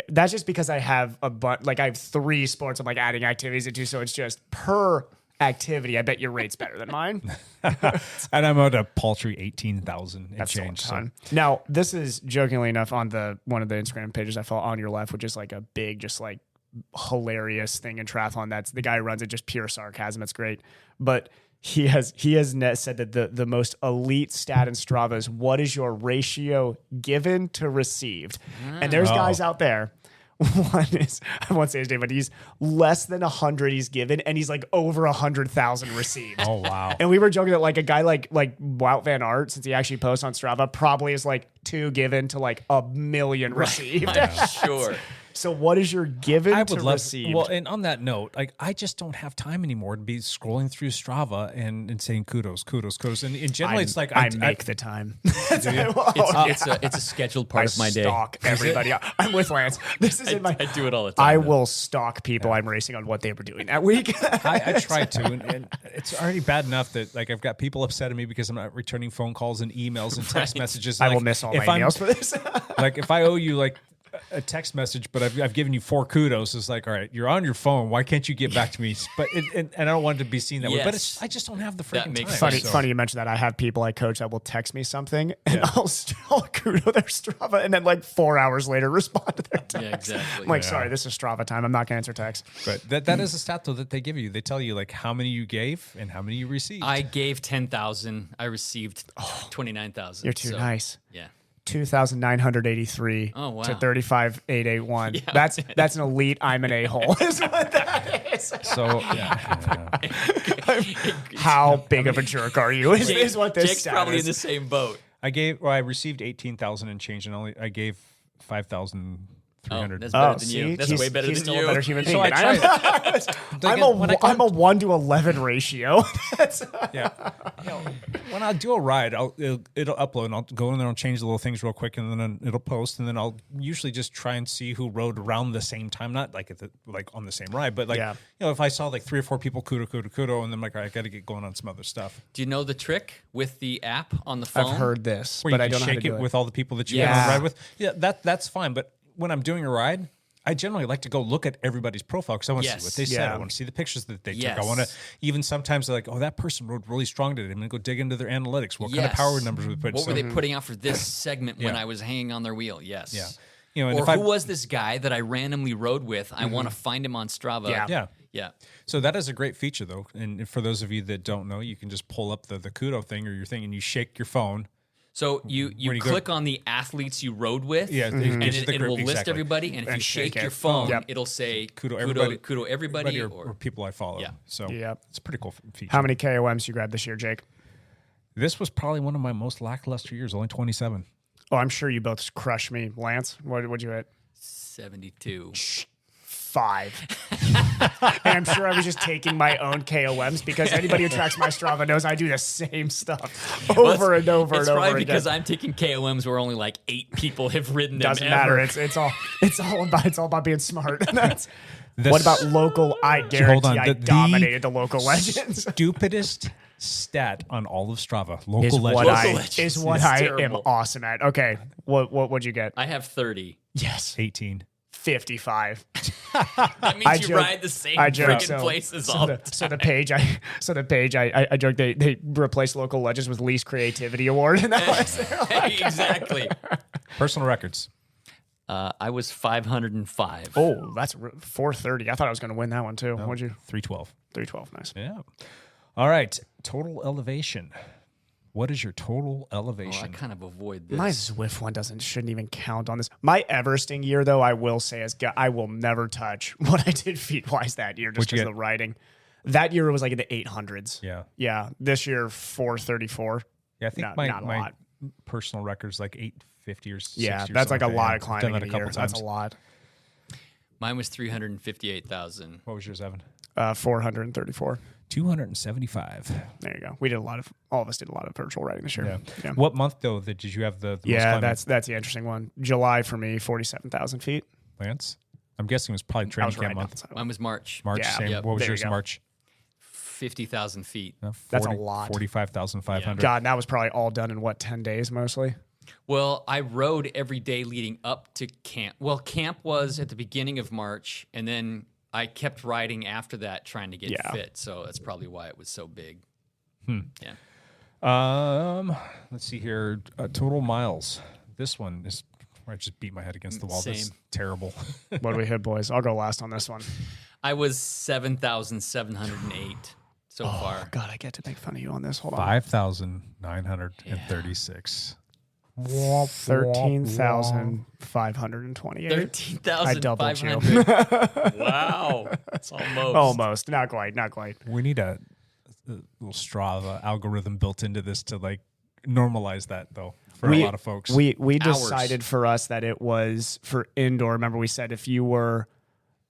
That's just because I have I have 3 sports I'm like adding activities into, so it's just per activity. I bet your rate's better than mine. And I'm at a paltry 18,000 and That's still a change. So. ton. Now, this is jokingly enough on one of the Instagram pages I follow on your left, which is like a big, just like hilarious thing in triathlon. That's the guy who runs it, just pure sarcasm. It's great. But he has said that the most elite stat in Strava is what is your ratio given to received? And there's guys out there. One is, I won't say his name, but he's less than 100 he's given, and he's like over 100,000 received. Oh, wow. And we were joking that like a guy like Wout Van Aert, since he actually posts on Strava, probably is like 2 given to like 1 million received. I'm sure. So what is your given I to would love received? Well, and on that note, like I just don't have time anymore to be scrolling through Strava and saying kudos. And generally, it's like I make the time. It's a scheduled part of my day. Stalk everybody. I'm with Lance. This is in my. I do it all the time. I will stalk people I'm racing on what they were doing that week. I try to, and it's already bad enough that like I've got people upset at me because I'm not returning phone calls and emails and text messages. I Like, will miss all my if I'm- emails for this. Like if I owe you like a text message, but I've given you 4 kudos, it's like, all right, you're on your phone. Why can't you get back to me? But and I don't want it to be seen that way. But Yes. I just don't have the That freaking makes time. sense. Funny you mentioned that. I have people I coach that will text me something and I'll kudo their Strava and then like 4 hours later respond to their text. Yeah, exactly. I'm like, sorry, this is Strava time. I'm not going to answer text. But that is a stat though that they give you. They tell you like how many you gave and how many you received. I gave 10,000. I received 29,000. You're too So, nice. Yeah. 2,983 Oh, wow. to 35,881. That's an elite. I'm an a-hole. Is what that is. So How big of a jerk are you? Is what this Jake's stat probably is. in the same boat. I received 18,000 and change, and I gave 5,300. That's better than see? you. That's he's, way better he's than still you. a better human So being. I than I am. I'm a 1 to 11 ratio. Yeah. When I do a ride, it'll upload and I'll go in there and change the little things real quick, and then it'll post, and then I'll usually just try and see who rode around the same time, not like on the same ride, but if I saw like 3 or 4 people kudo, and I'm like, all right, I got to get going on some other stuff. Do you know the trick with the app on the phone? I've heard this, Where but you I can don't know how to shake do it it. with all the people that you Yeah. get on a ride with. Yeah, that's fine. But when I'm doing a ride, I generally like to go look at everybody's profile because I want to see what they said. Yeah. I want to see the pictures that they took. Yes. I want to even sometimes they're like, oh, that person rode really strong today. I'm going to go dig into their analytics. What kind of Yes. power numbers we put? What were they putting out for this segment when Yeah. I was hanging on their wheel? Yes. Yeah. You know, and Or if I, who was this guy that I randomly rode with? I want to find him on Strava. Yeah. Yeah. So that is a great feature, though. And for those of you that don't know, you can just pull up the Kudo thing or your thing, and you shake your phone. So you When you go- click on the athletes you rode with, Yeah, it and gives you the it group, will list exactly. everybody. And if you shake shake your it. phone, Yep. it'll say Kudo everybody, Kudo everybody, or people I follow. Yeah. So Yep. it's a pretty cool feature. How many KOMs you grabbed this year, Jake? This was probably one of my most lackluster years, only 27. Oh, I'm sure you both crushed me. Lance, what'd you hit? 72. 5. And I'm sure I was just taking my own KOMs because anybody who tracks my Strava knows I do the same stuff over and over It's and over probably again. because I'm taking KOMs where only like 8 people have ridden them. Doesn't ever. matter. It's all about being smart. What about local? I Hold guarantee on. I dominated the local legends. Stupidest stat on all of Strava. Is Local what legends. Legends I is am terrible. awesome at. Okay, what'd you get? I have 30. Yes, 18. 55. That means I you joke- ride the same I joke. freaking places all the time. So the page, I joke they replaced local legends with least creativity award, and that was Exactly. Personal records. I was 505. oh, that's 430. I thought I was going to win that one too. What'd you? 312. 312. Nice. Yeah. All right. Total elevation. What is your total Oh, I elevation? kind of avoid this. My Zwift one shouldn't even count on this. My Everesting year, though, I will say, I will never touch what I did feet wise that year, just What'd you because of the riding. That year it was like in the 800s. Yeah. Yeah. This year, 434. Yeah, I think Not a my lot. personal record's like 850 or 60 Yeah, or that's like a something. lot Yeah, of I've climbing done in that a year. times. That's a lot. Mine was 358,000. What was yours, Evan? 434. 275. There you go. We did all of us did a lot of virtual riding this year. Yeah. What month, though, did you have the most Yeah, climbing? that's the interesting one. July for me, 47,000 feet. Lance? I'm guessing it was probably I training was camp right month. outside. Mine was March. March, Yeah. same. Yep. What was There yours you in go. March? 50,000 feet. That's a lot. 45,500. God, and that was probably all done in 10 days mostly? Well, I rode every day leading up to camp. Well, camp was at the beginning of March, and then I kept riding after that trying to get Yeah. fit. So that's probably why it was so big. Yeah. Let's see here. Total miles. This one is where I just beat my head against the wall. This is Same. terrible. What do we hit, boys? I'll go last on this one. I was 7,708 so far. God, I get to make fun of you on this. Hold on. 5,936. 13,528. 13,500. Wow. That's almost. Almost. Not quite. Not quite. We need a little Strava algorithm built into this to like normalize that, though, for a lot of folks. We Hours. decided for us that it was for indoor. Remember, we said if you were,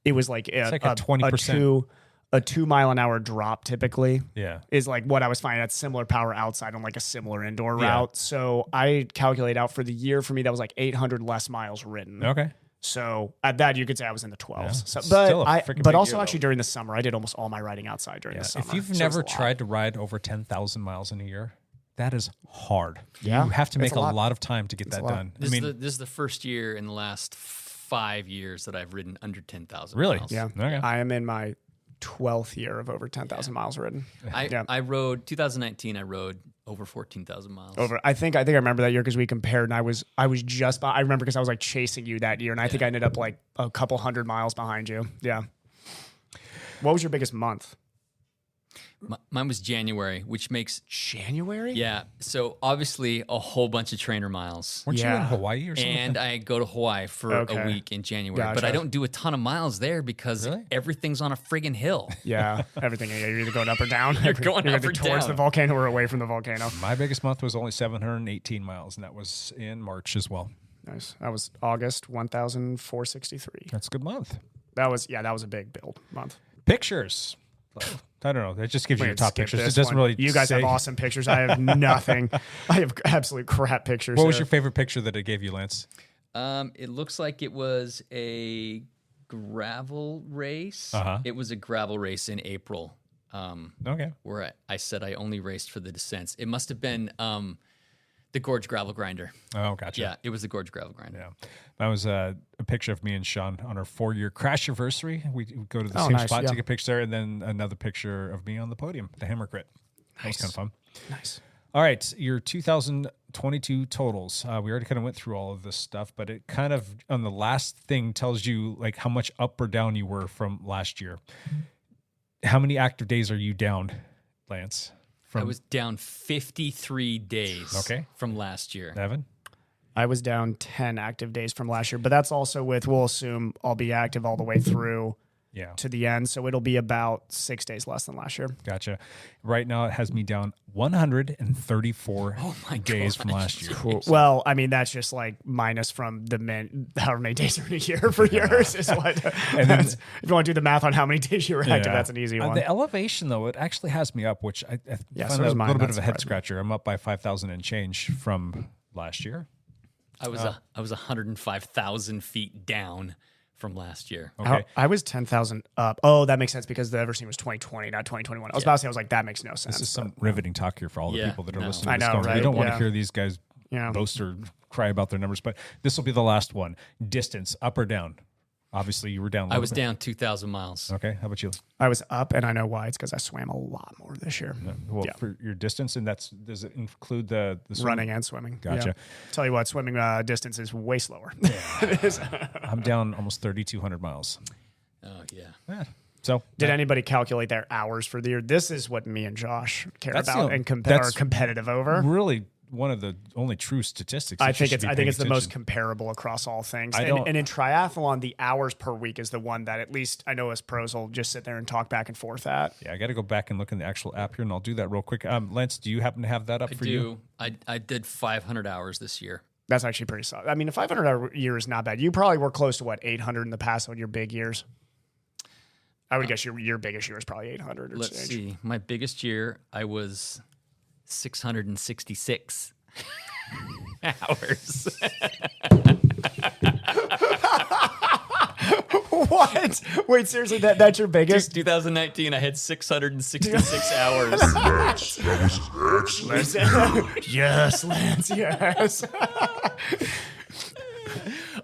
it was like It's like a 20%. A 2 mile an hour drop typically. Yeah. Is like what I was finding at similar power outside on like a similar indoor Yeah. route. So I calculate out for the year for me that was like 800 less miles ridden. Okay. So at that you could say I was in the 12s. Yeah. So, Still a freaking but big also year, actually though. during the summer I did almost all my riding outside during the summer. If you've So it was never a lot. tried to ride over 10,000 miles in a year, that is hard. Yeah. You have to It's make a a lot. lot of time to get that a lot. done. This is the first year in the last 5 years that I've ridden under 10,000 Really? miles. Yeah. Okay. I am in my 12th year of over 10,000 miles ridden. I rode 2019. I rode over 14,000 miles. I think I remember that year because we compared, and I was just. I remember because I was like chasing you that year, and I think I ended up like a couple hundred miles behind you. Yeah. What was your biggest month? Mine was January, which makes January. yeah. So obviously a whole bunch of trainer miles. Weren't you in Yeah. Hawaii or something? And I go to Hawaii for Okay. a week in January, but Gotcha. I don't do a ton of miles there because Really? everything's on a friggin' hill. Yeah, everything. Yeah, you're either going up or down. You're going up either or towards down. the volcano or away from the volcano. My biggest month was only 718 miles, and that was in March as well. Nice. That was August 1,463. That's a good month. That was a big build month. Pictures. I don't know. It just gives you your Wait, top skip pictures. It this doesn't one. really. You guys say. have awesome pictures. I have nothing. I have absolute crap pictures. What was here. your favorite picture that it gave you, Lance? It looks like it was a gravel race. Uh-huh. It was a gravel race in April. Okay. Where I said I only raced for the descents. It must have been the Gorge Gravel Grinder. Oh, gotcha. Yeah, it was the Gorge Gravel Grinder. Yeah. That was a picture of me and Sean on our 4-year crash anniversary. We go to the Oh, same nice, spot, yeah. take a picture there, and then another picture of me on the podium, the hammer crit. That was kind of fun. Nice. All right, your 2022 totals. We already kind of went through all of this stuff, but it kind of on the last thing tells you like how much up or down you were from last year. How many active days are you down, Lance? I was down 53 days Okay. from last year. Evan? I was down 10 active days from last year, but that's also with, we'll assume I'll be active all the way through to the end. So it'll be about 6 days less than last year. Gotcha. Right now it has me down 134 days from last year. Cool. Well, I mean, that's just like minus from however many days are in a year for yours is what. And then, if you want to do the math on how many days you were active, that's an easy one. The elevation, though, it actually has me up, which I find so a does mine. little bit That's of a head surprising. scratcher. I'm up by 5,000 and change from last year. I was 105,000 feet down from last year. Okay. I was 10,000 up. Oh, that makes sense because the Everseen was 2020, not 2021. I was about to say, I was like, that makes no sense. This is some riveting talk here for all the Yeah, people that are no. listening. I to this know, going, right? We don't want to Yeah. hear these guys boast or cry about their numbers, but this will be the last one. Distance, up or down? Obviously, you were down. I was down 2,000 miles. Okay. How about you? I was up, and I know why. It's because I swam a lot more this year. Well, for your distance, and does it include the swim? Running and swimming. Gotcha. Yeah. Tell you what, swimming distance is way slower. I'm down almost 3,200 miles. Oh, yeah. Yeah. So Did anybody calculate their hours for the year? This is what me and Josh care That's about the- and that's are competitive over. really one of the only true statistics. I that you think should it's be I think paying it's the most attention. comparable across all things. I don't- And in triathlon, the hours per week is the one that at least I know us pros will just sit there and talk back and forth at. Yeah, I got to go back and look in the actual app here, and I'll do that real quick. Lance, do you happen to have that up for you? I did 500 hours this year. That's actually pretty solid. I mean, a 500-hour year is not bad. You probably were close to 800 in the past on your big years. I would guess your biggest year is probably 800 or Let's change. see. My biggest year, I was 666 hours. What? Wait, seriously, that's your biggest? 2019, I had 666 hours. Yes, Lance, yes.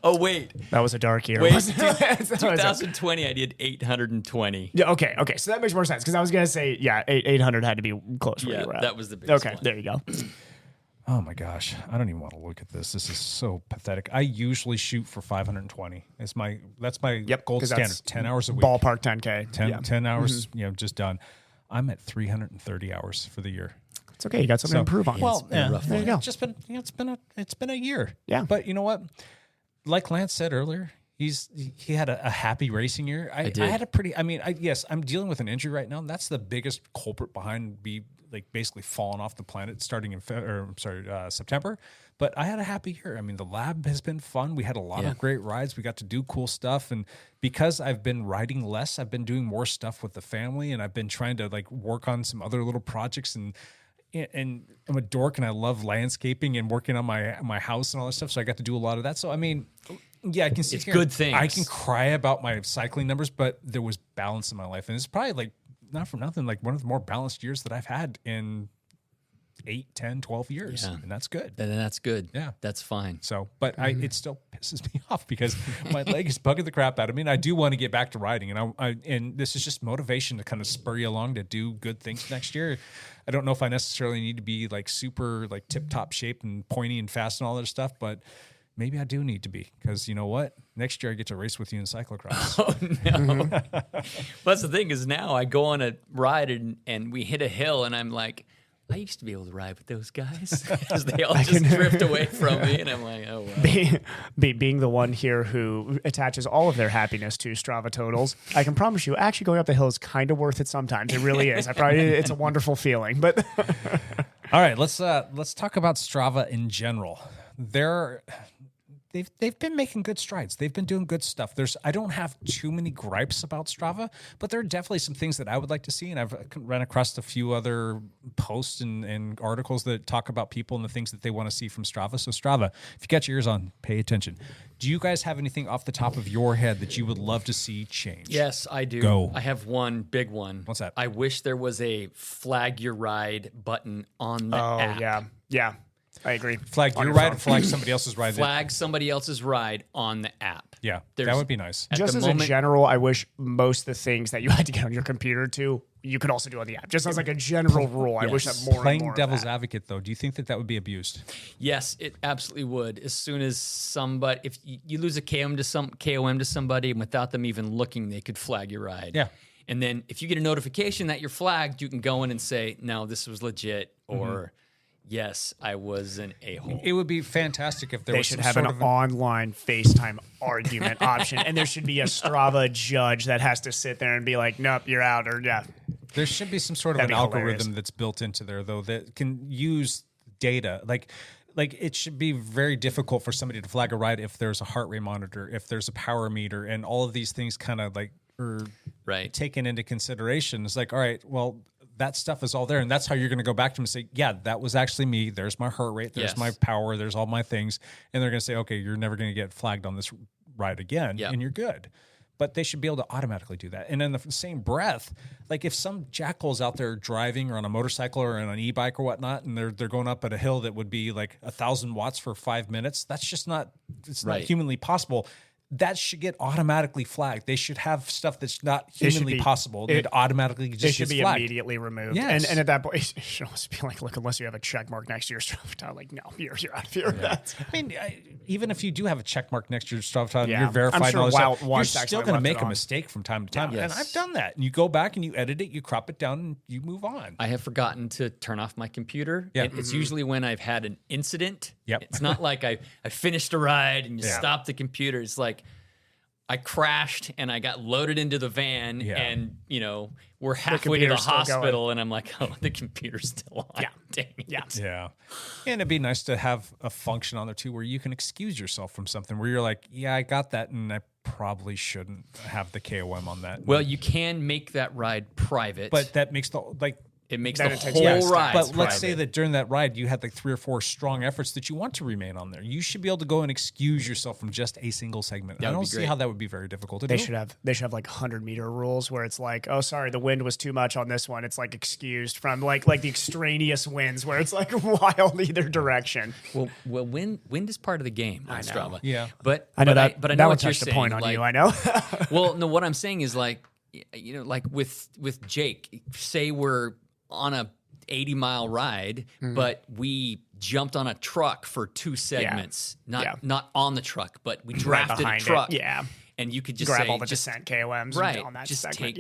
Oh, wait. That was a dark year. Wait, wasn't it? That's what I said. 2020, I did 820. Yeah, okay. So that makes more sense because I was going to say, 800 had to be close where Yeah, you were at. that was the biggest Okay, one. there you go. Oh my gosh, I don't even want to look at this. This is so pathetic. I usually shoot for 520. That's my gold 'cause standard. that's 10 hours a week. Ballpark 10K. 10 hours, just done. I'm at 330 hours for the year. It's okay. You got something to improve on. Well, been a rough there you go. It's just been, it's been a year. Yeah. But you know what? Like Lance said earlier, he had a happy racing year. I did. had a pretty. I mean, yes, I'm dealing with an injury right now. That's the biggest culprit behind me, like basically falling off the planet starting in September. But I had a happy year. I mean, the lab has been fun. We had a lot of great rides. We got to do cool stuff, and because I've been riding less, I've been doing more stuff with the family, and I've been trying to like work on some other little projects and I'm a dork and I love landscaping and working on my house and all that stuff. So I got to do a lot of that. So I mean, yeah, I can see It's good things. I can cry about my cycling numbers, but there was balance in my life, and it's probably like not for nothing, like one of the more balanced years that I've had in 8, 10, 12 years, Yeah. and that's good. Then that's good. Yeah. That's fine. So, but it still pisses me off because my leg is bugging the crap out of me. And I do want to get back to riding, and this is just motivation to kind of spur you along to do good things next year. I don't know if I necessarily need to be like super like tip top shape and pointy and fast and all that stuff, but maybe I do need to be because you know what? Next year I get to race with you in cyclocross. Oh, no. Well, that's the thing is now I go on a ride and we hit a hill and I'm like, I used to be able to ride with those guys because they all just drift away from me. And I'm like, oh, well. Being the one here who attaches all of their happiness to Strava totals, I can promise you, actually going up the hill is kind of worth it sometimes. It really is. It's a wonderful feeling. But All right, let's talk about Strava in general. They've been making good strides. They've been doing good stuff. I don't have too many gripes about Strava, but there are definitely some things that I would like to see. And I've run across a few other posts and articles that talk about people and the things that they want to see from Strava. So Strava, if you got your ears on, pay attention. Do you guys have anything off the top of your head that you would love to see change? Yes, I do. Go. I have one big one. What's that? I wish there was a flag your ride button on the app. yeah, I agree. Flag On your your ride phone. or flag somebody else's ride? Flag somebody else's ride on the app. Yeah, that There's- would be nice. At Just the as moment, a general, I wish most of the things that you had to get on your computer to you could also do on the app. Just as like a general rule. I wish that more Playing and more devil's of that. advocate, though, do you think that would be abused? Yes, it absolutely would. As soon as somebody, if you lose a KOM to somebody, and without them even looking, they could flag your ride. Yeah. And then if you get a notification that you're flagged, you can go in and say, no, this was legit, or yes, I was an a-hole. It would be fantastic if there They was should some have sort an of online FaceTime argument option, and there should be a Strava judge that has to sit there and be like, "Nope, you're out," or "Yeah." There should be some sort of That'd an be algorithm hilarious. that's built into there, though, that can use data. Like it should be very difficult for somebody to flag a ride if there's a heart rate monitor, if there's a power meter, and all of these things kind of like are taken into consideration. It's like, all right, well, that stuff is all there, and that's how you're going to go back to them and say, yeah, that was actually me. There's my heart rate. There's my power. There's all my things. And they're going to say, okay, you're never going to get flagged on this ride again, and you're good. But they should be able to automatically do that. And in the same breath, like if some jackal's out there driving or on a motorcycle or on an e-bike or whatnot, and they're going up at a hill that would be like 1,000 watts for 5 minutes, that's just not not humanly possible. That should get automatically flagged. They should have stuff that's not humanly possible. It automatically just It should gets be flagged. immediately removed. Yes. And at that point, it should almost be like, look, unless you have a check mark next to your Strava tile, like, no, you're out of here. I mean, even if you do have a check mark next to your Strava tile, Yeah. you're verified. I'm sure and all Wild this stuff, once you're still actually going to left it make a on. mistake from time to time. Yes. And I've done that. And you go back and you edit it, you crop it down, and you move on. I have forgotten to turn off my computer. Yeah. It's usually when I've had an incident. Yep. It's not like I finished a ride and you stop the computer. It's like I crashed and I got loaded into the van and, we're halfway to the computer's still hospital and I'm like, oh, the computer's still on. Yeah. Dang it. Yeah. And it'd be nice to have a function on there too where you can excuse yourself from something where you're like, yeah, I got that and I probably shouldn't have the KOM on that. Well, you can make that ride private. But that makes it makes Then the it takes whole less time. ride. But let's say that during that ride, you had like 3 or 4 strong efforts that you want to remain on there. You should be able to go and excuse yourself from just a single segment. I would don't be see great. how that would be very difficult to They do. should have like 100-meter rules where it's like, oh, sorry, the wind was too much on this one. It's like excused from like the extraneous winds where it's like wild either direction. Well, wind is part of the game on Strava. Yeah. But I know but that. I that know one what you're touched a saying. point on like, you. I know. Well, no, what I'm saying is like with Jake, say we're on a 80-mile ride, but we jumped on a truck for 2 segments, not on the truck, but we drafted a behind it. truck. Yeah. And you could just Grab say, all the descent KOMs right, on that just segment.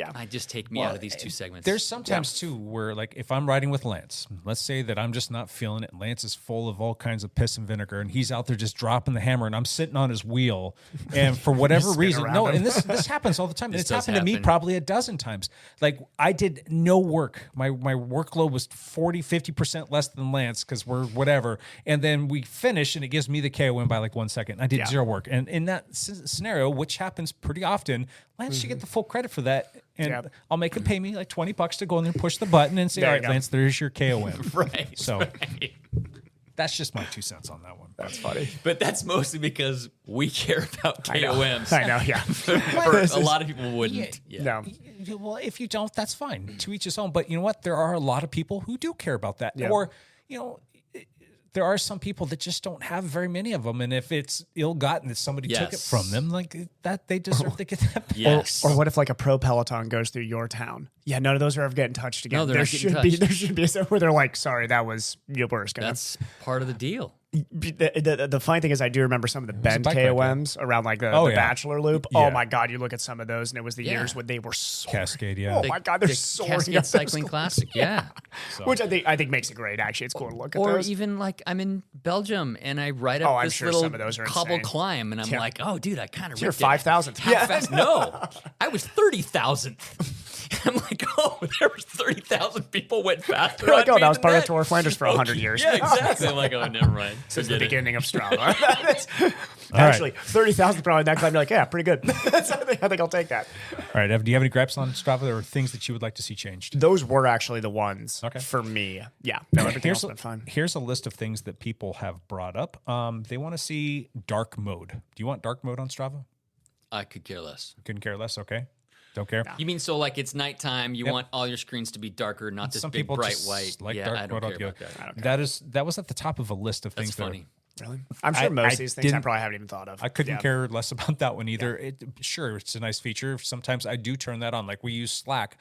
take me out of these 2 segments. There's sometimes too where like if I'm riding with Lance, let's say that I'm just not feeling it. Lance is full of all kinds of piss and vinegar, and he's out there just dropping the hammer, and I'm sitting on his wheel, and for whatever reason, around no, him. and this happens all the time. This It's does happened to me happen. probably a dozen times. Like I did no work. My workload was 40-50% less than Lance because we're whatever, and then we finish, and it gives me the KOM by like 1 second. I did zero work, and in that scenario, which happens pretty often, Lance should get the full credit for that, and I'll make him pay me like $20 to go in there, push the button, and say, There "All you right, go. Lance, there's your KOM." right. So that's just my 2 cents on that one. That's funny. But that's mostly because we care about KOMs. I know. Yeah. For a lot of people wouldn't. Yeah. No. Well, if you don't, that's fine. To each his own. But you know what? There are a lot of people who do care about that. Yeah. Or, there are some people that just don't have very many of them. And if it's ill-gotten that somebody took it Yes. from them, like that, they deserve to get that back. Yes. Or what if like a pro Peloton goes through your town? Yeah, none of those are ever getting touched again. No, they're there not getting should be touched. there should be a set where they're like, sorry, that was yours. That's part of the deal. The funny thing is, I do remember some of the bend bike ride, KOMs around like the yeah. Bachelor Loop. Yeah. Oh my God, you look at some of those, and it was the years when they were soaring. Cascade, yeah. Oh my God, they're the soaring. Cascade up those Cycling courses. Classic, yeah. Which I think makes it great. Actually, it's cool to look at Or those. even like I'm in Belgium and I ride up Oh, I'm this sure little some of those are cobble insane. climb, and I'm Yeah. like, oh, dude, I kind of You're ripped it. 5,000th. How Yeah. fast? No, I was 30,000th. I'm like, oh, there was 30,000 people went faster. You're like, on oh, me that was than part of Tour of Flanders for 100 Okay, years. Yeah, exactly. I'm like, oh, never mind. Since the Forget it. beginning of Strava. Actually, 30,000 probably that climb. You're like, yeah, pretty good. I think I'll take that. All right, Ev, do you have any gripes on Strava or things that you would like to see changed? Those were actually the ones Okay. for me. Yeah, no, everything else has been fun. Here's a list of things that people have brought up. They want to see dark mode. Do you want dark mode on Strava? I could care less. Couldn't care less. Okay. Don't care. You mean so like it's nighttime, you Yep. want all your screens to be darker, not this Some big people bright just white. like yeah, dark I don't mode care altogether. about that. That was at the top of a list of That's things that funny. Really? I'm sure I most of these things I didn't- probably haven't even thought of. I couldn't Yeah. care less about that one either. Sure, it's a nice feature. Sometimes I do turn that on. Like we use Slack.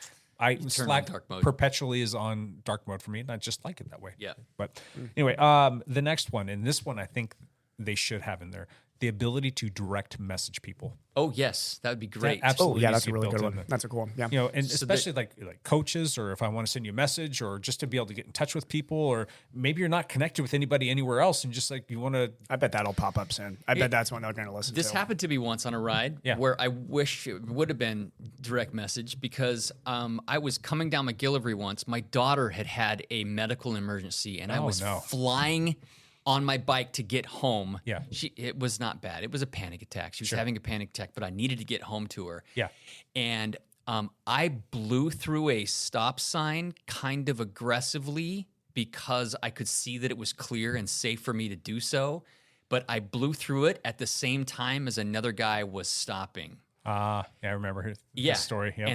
Slack dark mode. perpetually is on dark mode for me, and I just like it that way. Yeah. But anyway, the next one, and this one I think they should have in there, the ability to direct message people. Oh yes, that would be great. absolutely. Yeah, needs that's to a be really built good in one. there. That's a cool one. Yeah. You know, and So especially like coaches, or if I want to send you a message, or just to be able to get in touch with people, or maybe you're not connected with anybody anywhere else, and just like you want to. I bet that'll pop up soon. I bet that's one they're going to listen This to. happened to me once on a ride where I wish it would have been direct message because I was coming down McGillivray once. My daughter had a medical emergency, and I was flying on my bike to get home. Yeah. It was not bad. It was a panic attack. She was having a panic attack, but I needed to get home to her. Yeah. And I blew through a stop sign kind of aggressively because I could see that it was clear and safe for me to do so. But I blew through it at the same time as another guy was stopping. Yeah, I remember this story. Yep.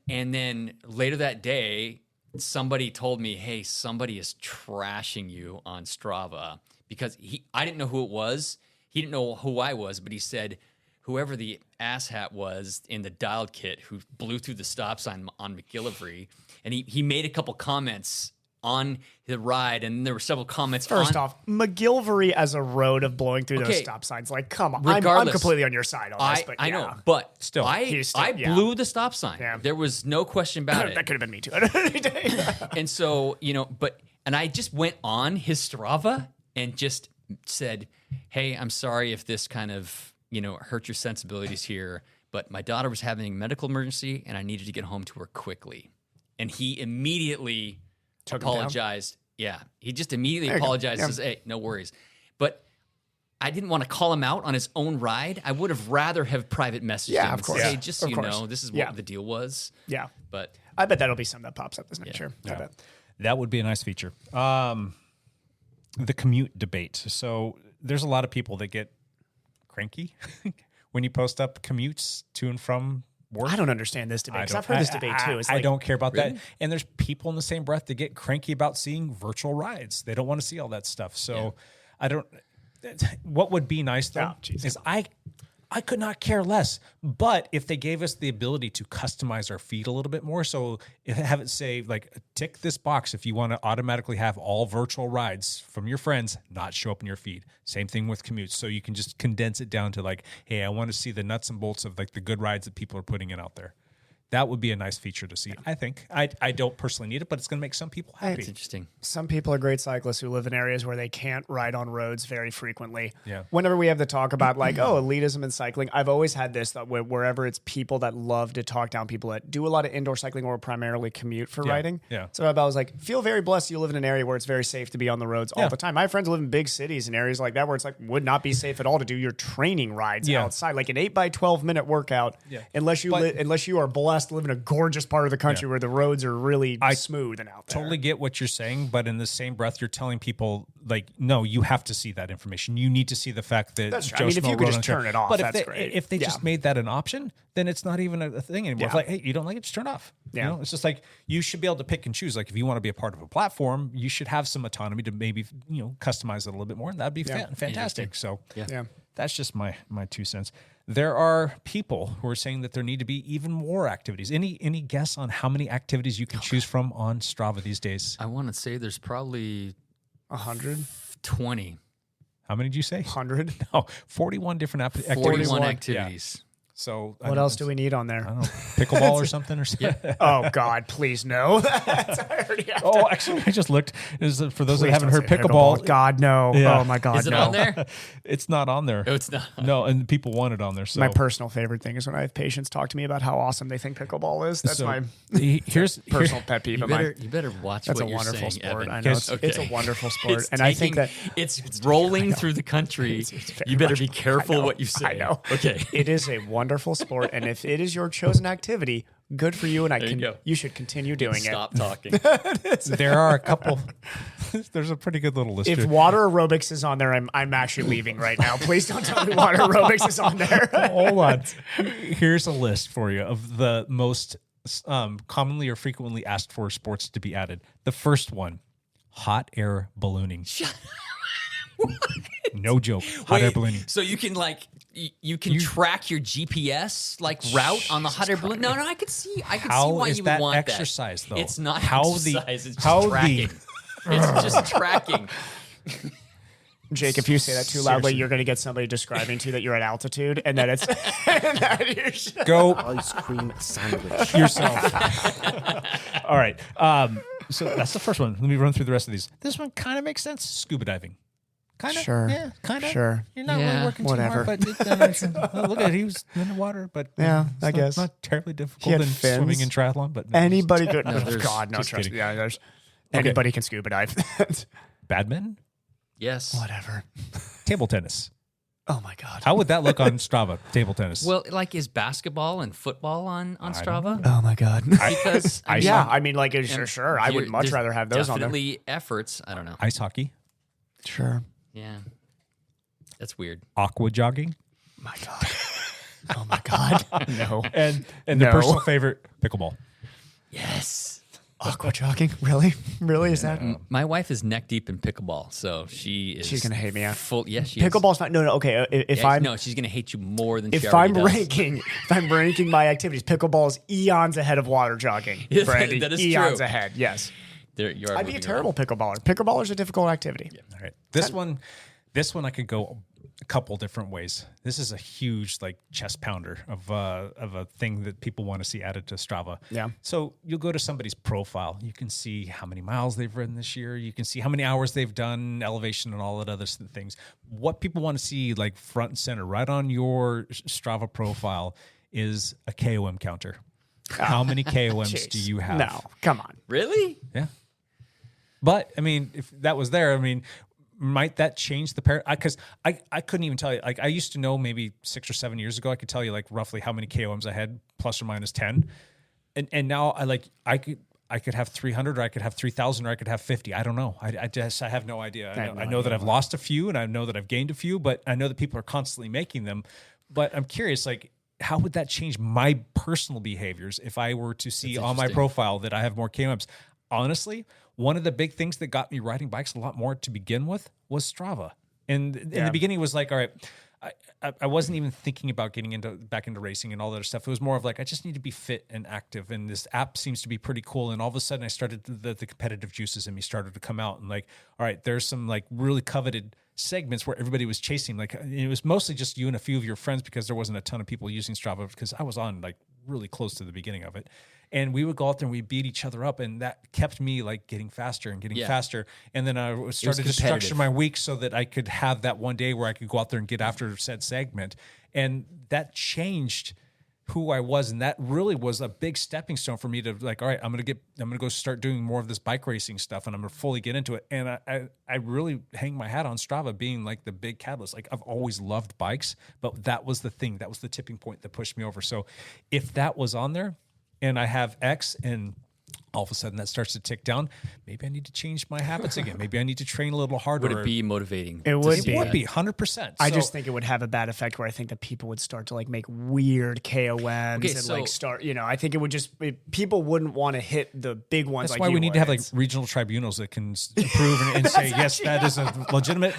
And then later that day, somebody told me, "Hey, somebody is trashing you on Strava," because I didn't know who it was. He didn't know who I was, but he said whoever the asshat was in the dialed kit who blew through the stop sign on McGillivray, and he made a couple comments on the ride, and there were several comments. First off, McGillivray as a road of blowing through those stop signs, like, come on. I'm Regardless, completely on your side on this, but I know, but still, I blew the stop sign. Yeah. There was no question about it. That could have been me too. And so, and I just went on his Strava and just said, "Hey, I'm sorry if this kind of, hurt your sensibilities here, but my daughter was having a medical emergency and I needed to get home to her quickly." And he immediately apologized. Yeah, he just immediately apologized. Says, "Hey, no worries." But I didn't want to call him out on his own ride. I would have rather have private messaged him. Of course. Say, "Hey, just so Of you course. know, this is what the deal was." Yeah. But I bet that'll be something that pops up this next year. I bet. That would be a nice feature. The commute debate. So there's a lot of people that get cranky when you post up commutes to and from work. I don't understand this debate because I've heard this debate too. It's I like, don't care about that. And there's people in the same breath that get cranky about seeing virtual rides. They don't want to see all that stuff. So I don't. What would be nice though is I could not care less. But if they gave us the ability to customize our feed a little bit more, so have it say like tick this box if you want to automatically have all virtual rides from your friends not show up in your feed. Same thing with commutes. So you can just condense it down to like, hey, I want to see the nuts and bolts of like the good rides that people are putting in out there. That would be a nice feature to see. I think I don't personally need it, but it's going to make some people happy. That's interesting. Some people are great cyclists who live in areas where they can't ride on roads very frequently. Yeah. Whenever we have the talk about like, elitism in cycling, I've always had this thought wherever it's people that love to talk down people that do a lot of indoor cycling or primarily commute for riding. Yeah. So I was like, feel very blessed you live in an area where it's very safe to be on the roads all the time. My friends live in big cities and areas like that where it's like would not be safe at all to do your training rides outside, like an 8 by 12 minute workout. Yeah. Unless you are blessed to live in a gorgeous part of the country where the roads are really smooth and out there. Totally get what you're saying, but in the same breath, you're telling people like, no, you have to see that information. You need to see the fact that that's true. Joe I mean, if Schmo you could rode just on turn it off, but that's great. If they just made that an option, then it's not even a thing anymore. It's like, hey, you don't like it, just turn it off. Yeah. You know, it's just like you should be able to pick and choose. Like if you want to be a part of a platform, you should have some autonomy to maybe customize it a little bit more, and that'd be fantastic. So that's just my 2 cents. There are people who are saying that there need to be even more activities. Any guess on how many activities you can choose from on Strava these days? I want to say there's probably 100, 20. How many did you say? 100. No, 41 different activities. 41 activities. So what else do we need on there? I don't know, pickleball or something or something. Oh God, please no. Actually, I just looked. For those that haven't heard pickleball, God no. Yeah. Oh my God, Is it no. on there? It's not on there. No, it's not. No, and people want it on there. So My personal favorite thing is when I have patients talk to me about how awesome they think pickleball is. That's my here's personal pet peeve. You better watch That's what a you're wonderful saying, sport. Evan. I know it's Okay. a wonderful sport, It's and I think that it's rolling through the country. You better be careful what you say. I know. Okay. It is a wonderful sport, and if it is your chosen activity, good for you. And you should continue doing Stop talking. there are a couple. There's a pretty good little list. If here. water aerobics is on there, I'm actually leaving right now. Please don't tell me water aerobics is on there. Hold on. Here's a list for you of the most commonly or frequently asked for sports to be added. The first one, hot air ballooning. No joke. Hot air ballooning. So you can like you can track your GPS like route on the hot air balloon. No, I could see why you would want exercise, that. though? It's not How exercise. It's just tracking. It's just tracking. Jake, if you say that too loudly, you're going to get somebody describing to you that you're at altitude, and then it's Go Ice cream sandwich. yourself. All right. So that's the first one. Let me run through the rest of these. This one kind of makes sense. Scuba diving. Kind of. Sure. Yeah, kind of. Sure. You're not Yeah. really working Whatever. too hard, but look at it. He was in the water, but Yeah, it's I not- guess. not terribly He difficult had than fins. swimming in triathlon. But Anybody could. No, there's- God, no, just trust kidding. me. Yeah, there's anybody can scuba dive. badminton, Yes. Whatever. table tennis. Oh my God. How would that look on Strava? Table tennis. Well, like is basketball and football on Strava? Oh my God. Because Yeah, I mean, like, sure. I would much there's rather have those on there. definitely efforts. I don't know. ice hockey, Sure. Yeah, that's weird. aqua jogging, My God. Oh my God. No. and the No. personal favorite, pickleball. Yes. Aqua jogging? Really? Really? Is that? My wife is neck deep in pickleball, so she's gonna hate me, yeah. Full, yes, she is. Pickleball's fine. No. Okay. If Yeah, I'm no, she's gonna hate you more than she if already I'm does. ranking my activities, pickleball is eons ahead of water jogging. Yes, Brandy, that is eons true. ahead. Yes. You are I'd be a moving terrible pickleballer. Pickleballer's a difficult activity. All right. This one I could go a couple different ways. This is a huge like chest pounder of a thing that people want to see added to Strava. Yeah. So you'll go to somebody's profile. You can see how many miles they've ridden this year. You can see how many hours they've done, elevation, and all that other things. What people want to see like front and center, right on your Strava profile, is a KOM counter. How many KOMs Jeez. do you have? No, come on. Really? Yeah. But I mean, if that was there, I mean, might that change the pair? Because I couldn't even tell you. Like I used to know maybe 6 or 7 years ago, I could tell you like roughly how many KOMs I had, plus or minus 10. And now I could have 300, or I could have 3,000, or I could have 50. I don't know. I have no idea. I know that I've lost a few, and I know that I've gained a few, but I know that people are constantly making them. But I'm curious, like, how would that change my personal behaviors if I were to see on my interesting. profile that I have more KOMs? Honestly, one of the big things that got me riding bikes a lot more to begin with was Strava. And in the beginning, it was like, all right, I wasn't even thinking about getting back into racing and all that other stuff. It was more of like, I just need to be fit and active. And this app seems to be pretty cool. And all of a sudden I started, the competitive juices in me started to come out. And like, all right, there's some like really coveted segments where everybody was chasing. Like it was mostly just you and a few of your friends, because there wasn't a ton of people using Strava, because I was on like really close to the beginning of it. And we would go out there and we beat each other up, and that kept me like getting faster and getting faster. And then I started to structure competitive. my week so that I could have that one day where I could go out there and get after said segment. And that changed who I was. And that really was a big stepping stone for me to like, all right, I'm going to go start doing more of this bike racing stuff, and I'm going to fully get into it. And I really hang my hat on Strava being like the big catalyst. Like I've always loved bikes, but that was the thing, that was the tipping point that pushed me over. So if that was on there, and I have X, and all of a sudden that starts to tick down, maybe I need to change my habits again. Maybe I need to train a little harder. Would it be motivating? It would be. It would be 100%. I So- just think it would have a bad effect where I think that people would start to like make weird KOMs Okay, and so- like start, I think it would people wouldn't want to hit the big ones. That's like why we you need would. to have like It's- regional tribunals that can approve and say, yes, that is a legitimate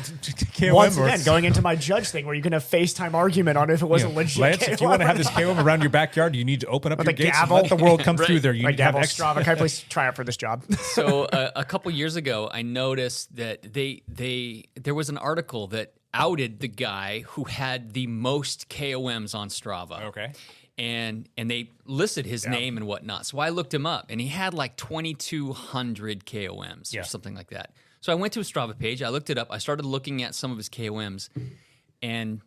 KOM. Once or- again, going into my judge thing where you can have FaceTime argument on if it was you a know, legit Lance, KOM if you want to have or this not. KOM around your backyard, you need to open up With your a gates gavel. and let the world come Right. through there. You My need to have gavel extra. Strava. Can I please try out for this job? So a couple years ago, I noticed that there was an article that outed the guy who had the most KOMs on Strava. Okay. And they listed his name and whatnot. So I looked him up, and he had like 2,200 KOMs Yeah. or something like that. So I went to his Strava page. I looked it up. I started looking at some of his KOMs, and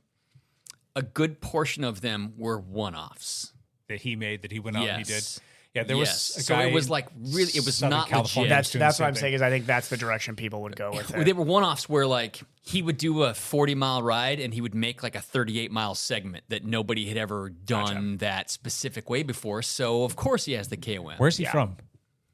a good portion of them were one-offs. That he made, that he went out and he did. Yes. Yeah, there was a So guy it was like really, it was Southern not California legit. was doing That's the what same I'm thing. saying is I think that's the direction people would go with it. They were one-offs where like he would do a 40-mile ride and he would make like a 38-mile segment that nobody had ever done that specific way before. So of course he has the KOM. Where's he from?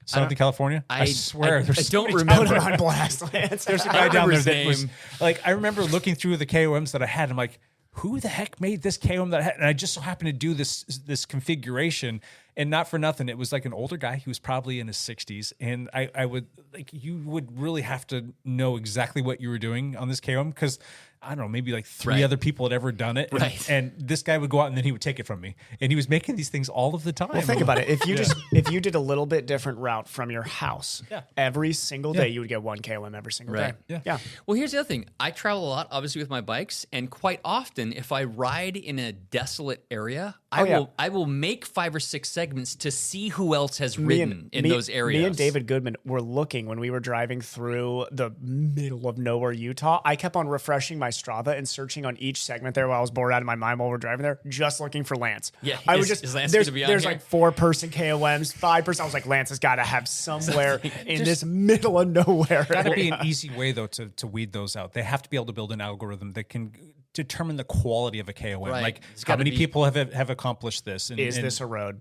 Southern California? I swear. I there's don't so many remember. Put it on blast, Lance. There's a I guy down remember there his that was name. like, I remember looking through the KOMs that I had. I'm like, who the heck made this KOM that I had? And I just so happened to do this configuration, and not for nothing, it was like an older guy. He was probably in his 60s, and I would like, you would really have to know exactly what you were doing on this KOM, because I don't know, maybe like 3 Right. other people had ever done it. Right. And this guy would go out and then he would take it from me. And he was making these things all of the time. Well, think about it. If you if you did a little bit different route from your house, every single day you would get 1 KOM every single Right. day. Yeah. Well, here's the other thing. I travel a lot, obviously, with my bikes, and quite often, if I ride in a desolate area, I will make 5 or 6 segments to see who else has ridden in those areas. Me and David Goodman were looking when we were driving through the middle of nowhere, Utah. I kept on refreshing my Strava and searching on each segment there while I was bored out of my mind while we're driving there, just looking for Lance. Yeah, I is was just Lance there's gonna be on there's here? like 4-person KOMs, 5-person. I was like, Lance has got to have somewhere in this middle of nowhere. Got to be an easy way though to weed those out. They have to be able to build an algorithm that can determine the quality of a KOM. Right. Like It's how gotta many be- people have accomplished this? And, Is this a road?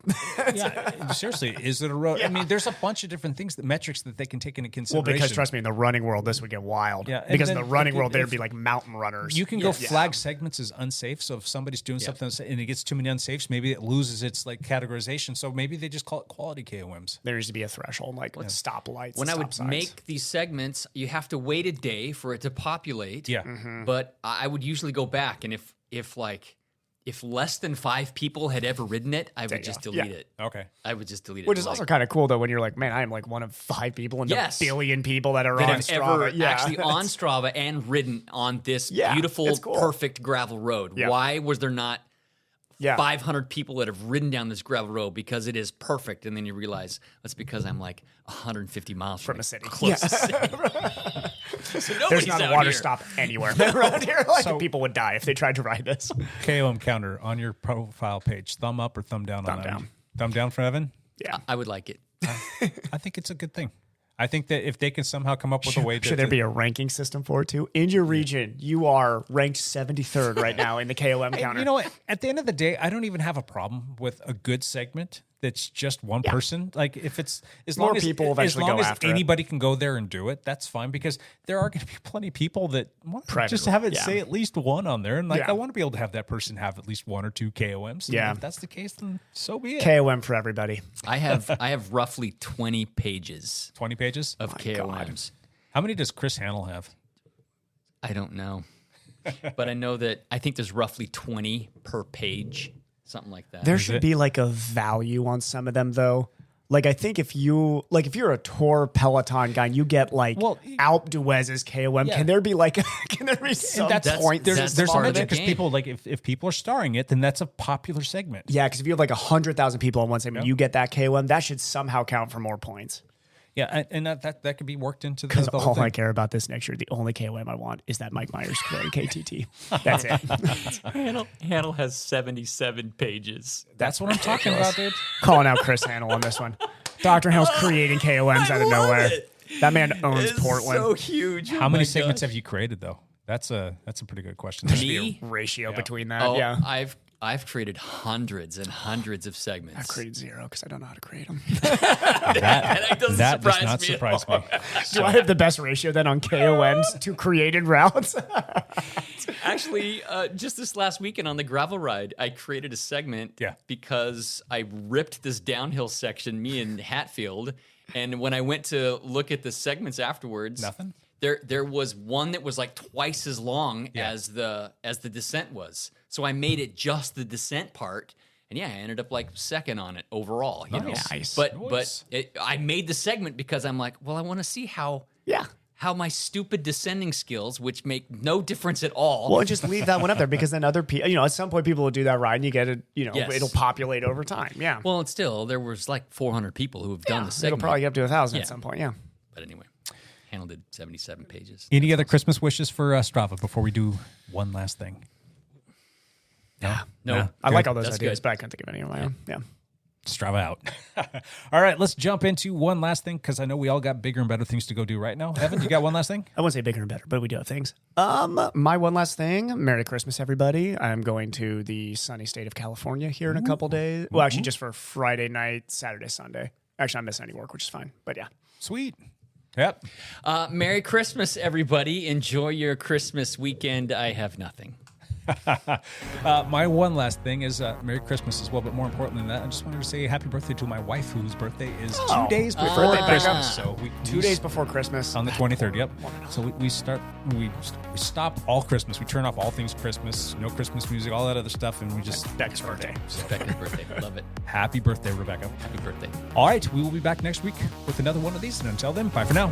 yeah, seriously, is it a road? I mean, there's a bunch of different things, metrics that they can take into Well, consideration. because trust me, in the running world, this would get wild. Yeah, and because in then the running if- world, there'd if- be like mountain runners. You can go flag segments as unsafe. So if somebody's doing something and it gets too many unsafes, maybe it loses its like categorization. So maybe they just call it quality KOMs. There needs to be a threshold, like stoplights. When I stop would signs. make these segments, you have to wait a day for it to populate. Yeah. But I would usually go back, and if less than 5 people had ever ridden it, I would just delete it. Okay. I would just delete it. Which is Like, also kind of cool though when you're like, man, I am like one of 5 people in Yes. a billion people that are that on have Strava. ever actually on Strava and ridden on this Yeah, beautiful, it's cool. perfect gravel road. Yeah. Why was there not Yeah. 500 people that have ridden down this gravel road? Because it is perfect. And then you realize that's because I'm like 150 miles from a city. Closest city. So There's nobody's not a out water here. stop anywhere around here. Like people would die if they tried to ride this. KOM counter on your profile page. Thumb up or thumb down on that? down. Thumb down for Evan? Yeah. I would like it. I think it's a good thing. I think that if they can somehow come up with a way to... Should there be a ranking system for it too? In your region, you are ranked 73rd right now in the KOM counter. You know what? At the end of the day, I don't even have a problem with a good segment that's just one person. Like if it's as More long as people eventually as long go as after it. anybody can go there and do it, that's fine because there are going to be plenty of people that want to Private just road, have it yeah. say at least one on there, and like Yeah. I want to be able to have that person have at least 1 or 2 KOMs. And Yeah. if that's the case, then so be it. KOM for everybody. I have roughly 20 pages 20 pages. of KOMs. How many does Chris Hannell have? I don't know. But I know that I think there's roughly 20 per page, something like that. There should be like a value on some of them though. Like I think if you're a tour Peloton guy and you get like Alpe d'Huez's KOM, can there be like some point There's part some of the because game. people like if people are starring it, then that's a popular segment. Yeah, because if you have like 100,000 people on one segment, you get that KOM, that should somehow count for more points. Yeah, and that could be worked into the Because whole all I thing. care about this next year, the only KOM I want is that Mike Myers KTT. That's it. Handle has 77 pages. That's what I'm talking about, dude. Calling out Chris Hannell on this one. Dr. Hill's creating KOMs out of nowhere. That man owns Portland. So huge. How many segments have you created though? That's a pretty good question. There should be a ratio between that. Oh, yeah. I've created hundreds and hundreds of segments. I've created 0 because I don't know how to create them. That doesn't that does surprise not me at surprise all. me. Do I have the best ratio then on KOMs to created routes? Actually, just this last weekend on the gravel ride, I created a segment because I ripped this downhill section, me and Hatfield, and when I went to look at the segments afterwards, Nothing? There was one that was like twice as long as the descent was. So I made it just the descent part. And yeah, I ended up like second on it overall. You know? Nice. But Nice. I made the segment because I'm like, well, I want to see how my stupid descending skills, which make no difference at all. Well, just leave that one up there because then other people, at some point people will do that ride and you get it, Yes. it'll populate over time. Yeah. Well, and still, there was like 400 people who have done the It'll segment. probably get up to 1,000 Yeah. at some point. Yeah. But anyway, Handle did 77 pages. Any other Christmas wishes for Strava before we do one last thing? No. I like all those That's ideas, good. but I couldn't think of any of my own. Yeah. Strava out. All right, let's jump into one last thing because I know we all got bigger and better things to go do right now. Evan, you got one last thing? I wouldn't say bigger and better, but we do have things. My one last thing. Merry Christmas, everybody. I'm going to the sunny state of California here in a couple days. Well, actually, just for Friday night, Saturday, Sunday. Actually, I'm missing any work, which is fine. But yeah. Sweet. Yep. Merry Christmas, everybody. Enjoy your Christmas weekend. I have nothing. My one last thing is Merry Christmas as well, but more important than that, I just wanted to say happy birthday to my wife, whose birthday is 2 days before Birthday back up. Christmas. So 2 days before Christmas. on the 23rd. Yep. So we stop all Christmas. We turn off all things Christmas, no Christmas music, all that other stuff, and we just Becca's birthday. Becca's birthday. Love it. happy birthday, Rebecca. Happy birthday. All right, we will be back next week with another one of these, and until then, bye for now.